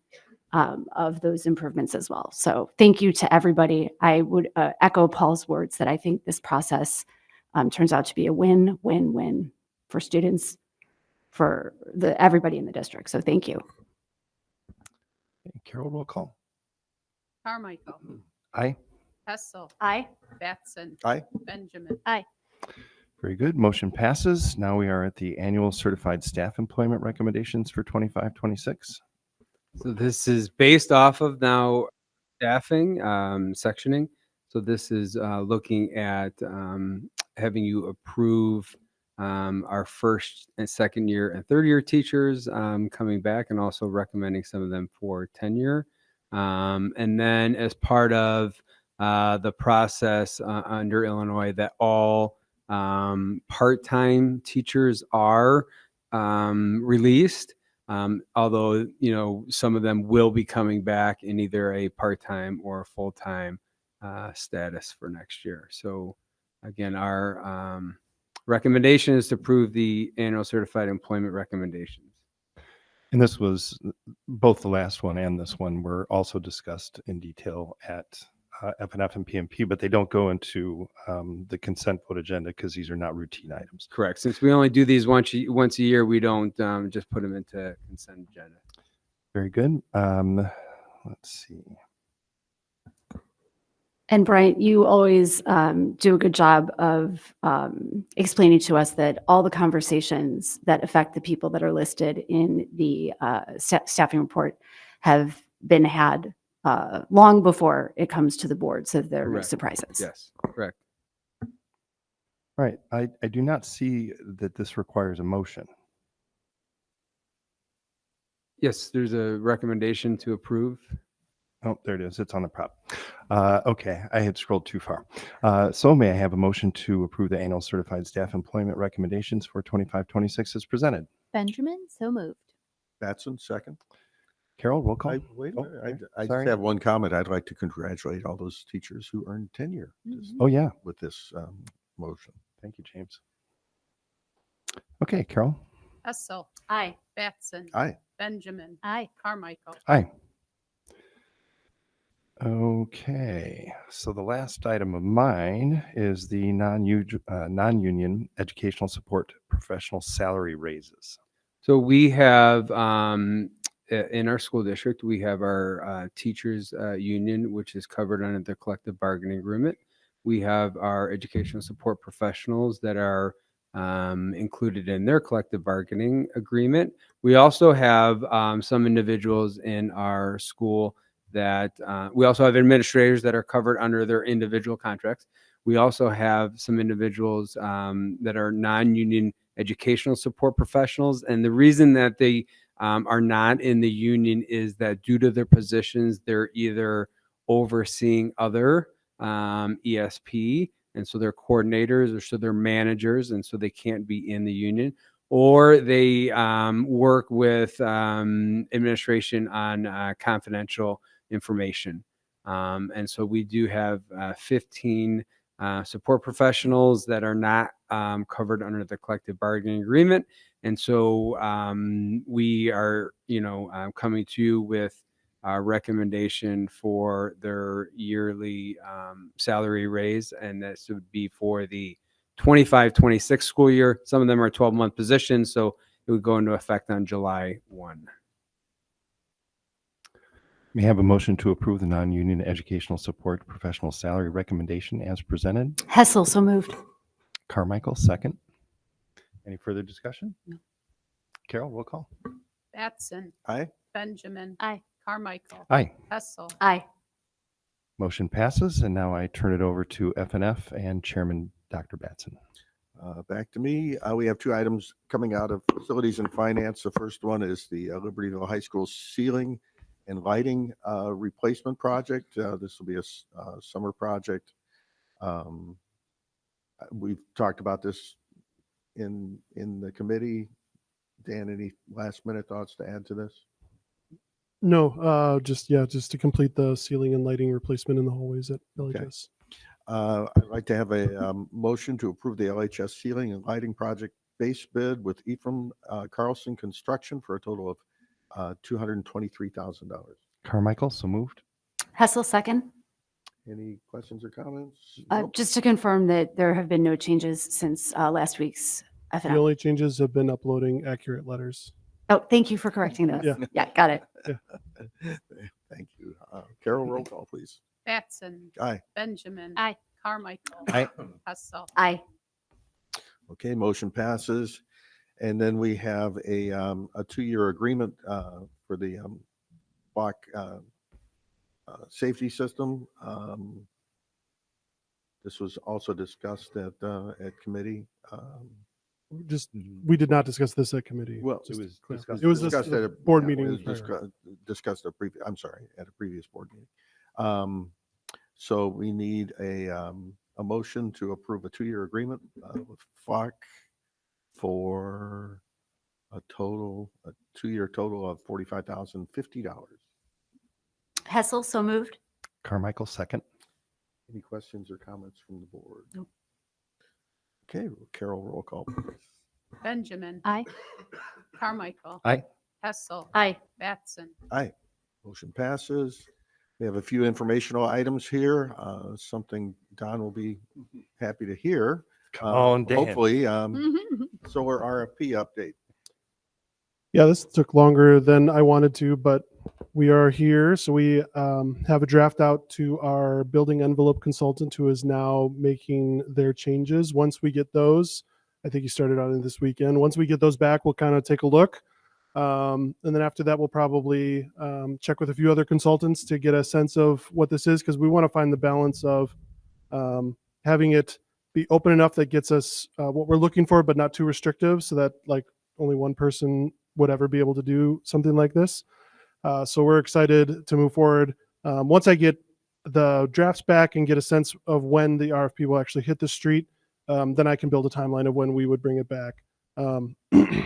of those improvements as well. So thank you to everybody. I would echo Paul's words that I think this process turns out to be a win-win-win for students, for everybody in the district. So thank you. Carol, roll call. Carmichael. Aye. Hessel. Aye. Batson. Aye. Benjamin. Aye. Very good. Motion passes. Now we are at the annual certified staff employment recommendations for 25-26. So this is based off of now staffing, sectioning. So this is looking at having you approve our first and second year and third year teachers coming back, and also recommending some of them for tenure. And then as part of the process under Illinois, that all part-time teachers are released, although some of them will be coming back in either a part-time or full-time status for next year. So again, our recommendation is to approve the annual certified employment recommendations. And this was both the last one and this one were also discussed in detail at FNF and PMP, but they don't go into the consent vote agenda because these are not routine items. Correct. Since we only do these once a year, we don't just put them into consent agenda. Very good. Let's see. And Bryant, you always do a good job of explaining to us that all the conversations that affect the people that are listed in the staffing report have been had long before it comes to the board, so that there are no Correct. surprises. Yes, correct. All right, I do not see that this requires a motion. Yes, there's a recommendation to approve. Oh, there it is. It's on the prop. Okay, I had scrolled too far. So may I have a motion to approve the annual certified staff employment recommendations for 25-26 as presented? Benjamin, so moved. Batson, second. Carol, roll call. Wait a Oh, minute, okay. I just Sorry. have one comment. I'd like to congratulate all those teachers who earned tenure Oh, yeah. with this motion. Thank you, James. Okay, Carol. Hessel. Aye. Batson. Aye. Benjamin. Aye. Carmichael. Aye. Okay, so the last item of mine is the non-union educational support professional salary raises. So we have in our school district, we have our teachers union, which is covered under the collective bargaining agreement. We have our educational support professionals that are included in their collective bargaining agreement. We also have some individuals in our school that we also have administrators that are covered under their individual contracts. We also have some individuals that are non-union educational support professionals. And the reason that they are not in the union is that due to their positions, they're either overseeing other ESP, and so they're coordinators, or so they're managers, and so they can't be in the union, or they work with administration on confidential information. And so we do have 15 support professionals that are not covered under the collective bargaining agreement. And so we are, coming to you with a recommendation for their yearly salary raise. And this would be for the 25-26 school year. Some of them are 12-month positions, so it would go into effect on July 1. May I have a motion to approve the non-union educational support professional salary recommendation as presented? Hessel, so moved. Carmichael, second. Any further discussion? No. Carol, roll call. Batson. Aye. Benjamin. Aye. Carmichael. Aye. Hessel. Aye. Motion passes, and now I turn it over to FNF and Chairman Dr. Batson. Back to me. We have two items coming out of facilities and finance. The first one is the Libertyville High School ceiling and lighting replacement project. This will be a summer project. We've talked about this in the committee. Dan, any last minute thoughts to add to this? No, just to complete the ceiling and lighting replacement in the hallways at LHS. I'd like to have a motion to approve the LHS ceiling and lighting project base bid with Ephraim Carlson Construction for a total of $223,000. Carmichael, so moved. Hessel, second. Any questions or comments? Just to confirm that there have been no changes since last week's The FNF. only changes have been uploading accurate letters. Oh, thank you for correcting those. Yeah. Yeah, got it. Thank you. Carol, roll call, please. Batson. Aye. Benjamin. Aye. Carmichael. Aye. Hessel. Aye. Okay, motion passes. And then we have a 2-year agreement for the block safety system. This was also discussed at committee. We did not discuss this at committee. Well, just it to was clarify. discussed. It was discussed the at a board yeah, meeting. It was prior. discussed at a previous board meeting. So we need a motion to approve a 2-year agreement with FOC for a 2-year total of $45,050. Hessel, so moved. Carmichael, second. Any questions or comments from the board? Nope. Okay, Carol, roll call, please. Benjamin. Aye. Carmichael. Aye. Hessel. Aye. Batson. Aye. Motion passes. We have a few informational items here, something Don will be happy to hear. Come on, Dan. Hopefully, solar RFP update. Yeah, this took longer than I wanted to, but we are here. So we have a draft out to our building envelope consultant who is now making their changes. Once we get those, I think he started on it this weekend. Once we get those back, we'll kind of take a look. And then after that, we'll probably check with a few other consultants to get a sense of what this is, because we want to find the balance of having it be open enough that gets us what we're looking for, but not too restrictive, so that like only one person would ever be able to do something like this. So we're excited to move forward. Once I get the drafts back and get a sense of when the RFP will actually hit the street, then I can build a timeline of when we would bring it back.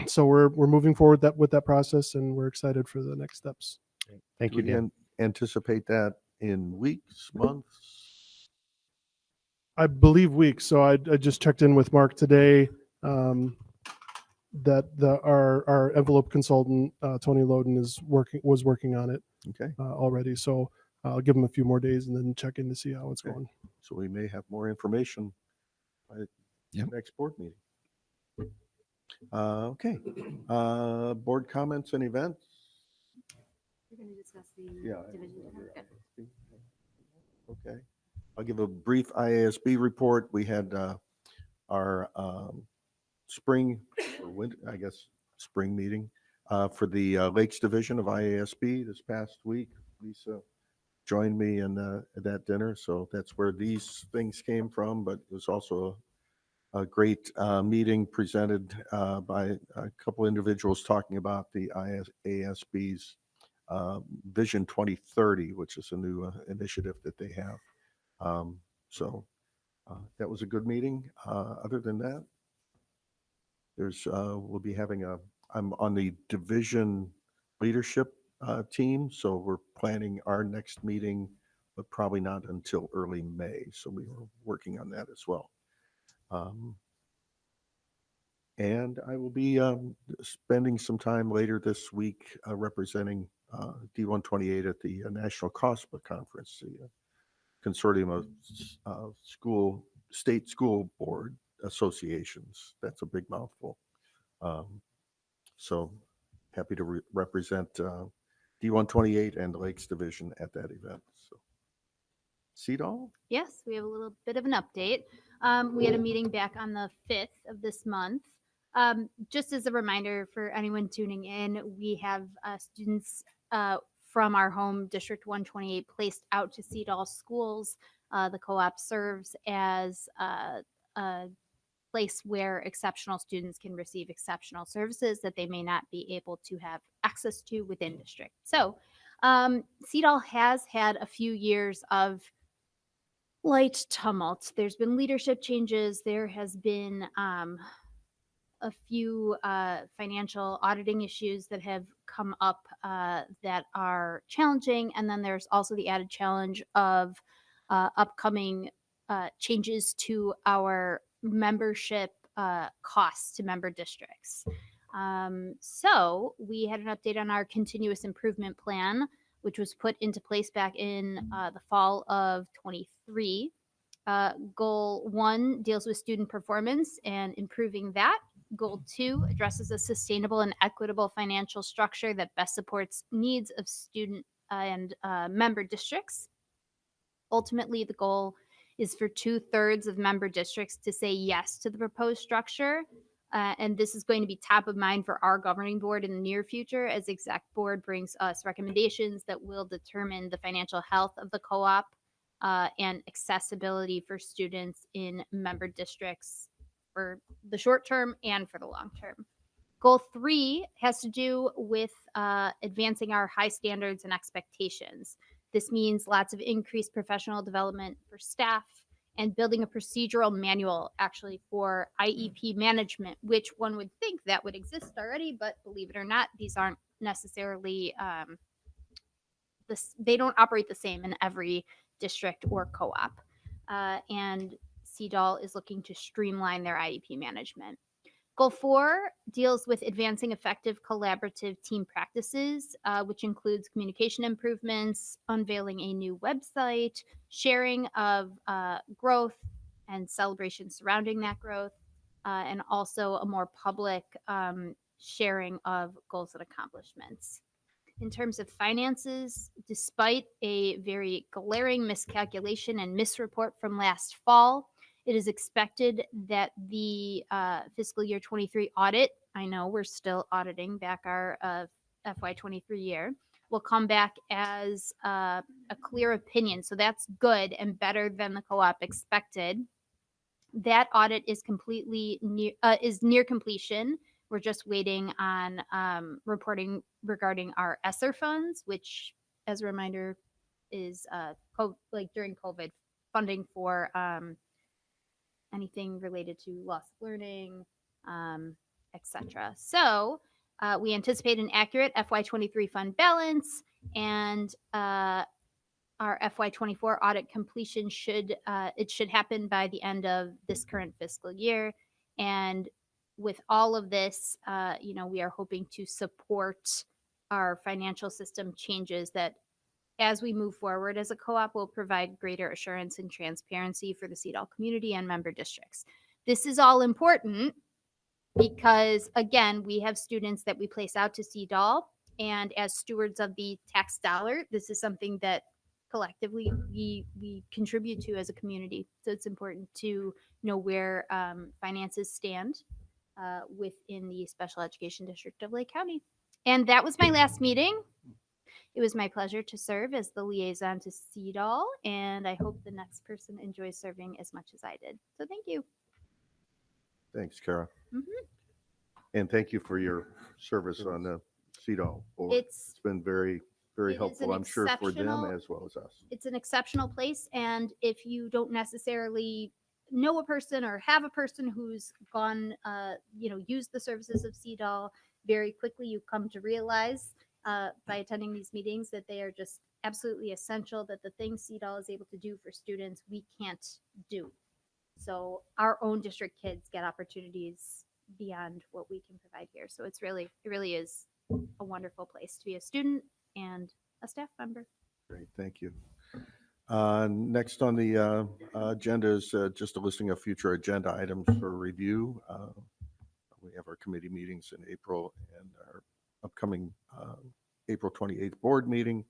So we're moving forward with that process, and we're excited for the next steps. Thank Do you, we Dan. anticipate that in weeks, months? I believe weeks. So I just checked in with Mark today. That our envelope consultant Tony Loden was working on it Okay, already. So I'll give him a few more days and then check in to see how it's Okay. going. so we may have more information by the Yep. next board meeting. Okay, board comments and events? We're going to discuss the Yeah. division. Okay, I'll give a brief IASB report. We had our spring, or winter, I guess, spring meeting for the Lakes Division of IASB this past week. Lisa joined me in that dinner, so that's where these things came from, but it was also a great meeting presented by a couple individuals talking about the IASB's Vision 2030, which is a new initiative that they have. So that was a good meeting. Other than that, we'll be having I'm on the division leadership team, so we're planning our next meeting, but probably not until early May. So we were working on that as well. And I will be spending some time later this week representing D128 at the National COSPA Conference, the consortium of state school board associations. That's a big mouthful. So happy to represent D128 and the Lakes Division at that event. So, CEDAW? Yes, we have a little bit of an update. We had a meeting back on the 5th of this month. Just as a reminder for anyone tuning in, we have students from our home District 128 placed out to CEDAW schools. The co-op serves as a place where exceptional students can receive exceptional services that they may not be able to have access to within district. So CEDAW has had a few years of light tumult. There's been leadership changes. There has been a few financial auditing issues that have come up that are challenging. And then there's also the added challenge of upcoming changes to our membership costs to member districts. So we had an update on our continuous improvement plan, which was put into place back in the fall of 23. Goal 1 deals with student performance and improving that. Goal 2 addresses a sustainable and equitable financial structure that best supports needs of student and member districts. Ultimately, the goal is for 2/3 of member districts to say yes to the proposed structure. And this is going to be top of mind for our governing board in the near future as exec board brings us recommendations that will determine the financial health of the co-op and accessibility for students in member districts for the short term and for the long term. Goal 3 has to do with advancing our high standards and expectations. This means lots of increased professional development for staff and building a procedural manual actually for IEP management, which one would think that would exist already, but believe it or not, these aren't necessarily, they don't operate the same in every district or co-op. And CEDAW is looking to streamline their IEP management. Goal 4 deals with advancing effective collaborative team practices, which includes communication improvements, unveiling a new website, sharing of growth and celebration surrounding that growth, and also a more public sharing of goals and accomplishments. In terms of finances, despite a very glaring miscalculation and misreport from last fall, It is expected that the fiscal year 23 audit, I know we're still auditing back our FY23 year, will come back as a clear opinion. So that's good and better than the co-op expected. That audit is near completion. We're just waiting on reporting regarding our ESSER funds, which, as a reminder, is during COVID funding for anything related to loss of learning, etc. So we anticipate an accurate FY23 fund balance, and our FY24 audit completion should happen by the end of this current fiscal year. And with all of this, we are hoping to support our financial system changes that, as we move forward as a co-op, will provide greater assurance and transparency for the CEDAL community and member districts. This is all important because, again, we have students that we place out to CEDAL, and as stewards of the tax dollar, this is something that collectively we contribute to as a community. So it's important to know where finances stand within the special education district of Lake County. And that was my last meeting. It was my pleasure to serve as the liaison to CEDAL, and I hope the next person enjoys serving as much as I did. So thank you. Thanks, Kara. Mhm. And thank you for your service on the CEDAL board. It's been very, very It is helpful, an I'm sure, for them exceptional- as well as us. It's an exceptional place, and if you don't necessarily know a person or have a person who's gone, used the services of CEDAL, very quickly you come to realize by attending these meetings that they are just absolutely essential, that the things CEDAL is able to do for students, we can't do. So our own district kids get opportunities beyond what we can provide here. So it really is a wonderful place to be a student and a staff member. Great, thank you. Next on the agenda is just a listing of future agenda items for review. We have our committee meetings in April and our upcoming April 28th board meeting.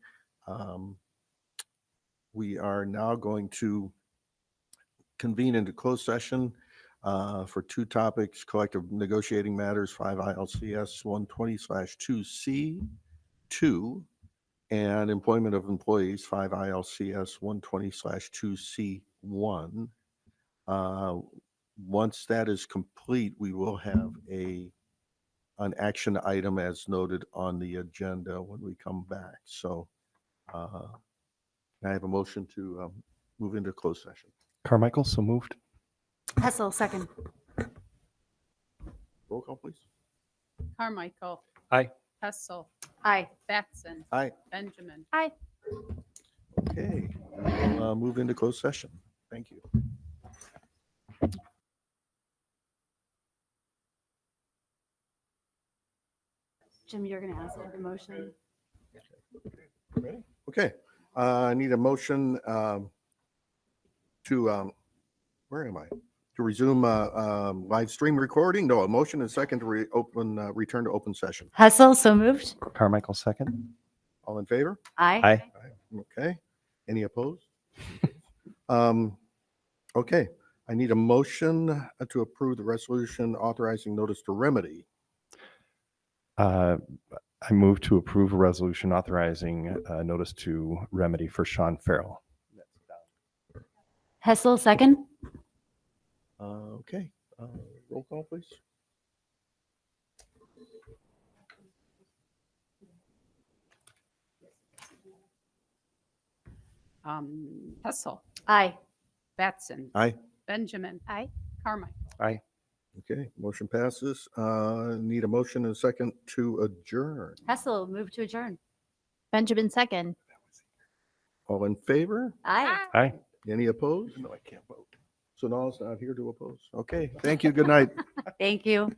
We are now going to convene into closed session for two topics: collective negotiating matters, 5 ILCS 120/2C2, and employment of employees, 5 ILCS 120/2C1. Once that is complete, we will have an action item as noted on the agenda when we come back. So can I have a motion to move into closed session? Carmichael, so moved. Hessel, second. Roll call, please. Carmichael. Aye. Hessel. Aye. Batson. Aye. Benjamin. Aye. Okay, we'll move into closed session. Thank you. Jim, you're going to ask for the motion. Ready? Okay, I need a motion to, where am I? To resume live stream recording? No, a motion and second to return to open session. Hessel, so moved. Carmichael, second. All in favor? Aye. Aye. Okay, any opposed? Okay, I need a motion to approve the resolution authorizing notice to remedy. I move to approve a resolution authorizing notice to remedy for Sean Farrell. Hessel, second. Okay, roll call, please. Hessel. Aye. Batson. Aye. Benjamin. Aye. Carmichael. Aye. Okay, motion passes. Need a motion and a second to adjourn. Hessel, move to adjourn. Benjamin, second. All in favor? Aye. Aye. Any opposed? No, I can't vote. So now it's not here to oppose. Okay, thank you. Good night. Thank you.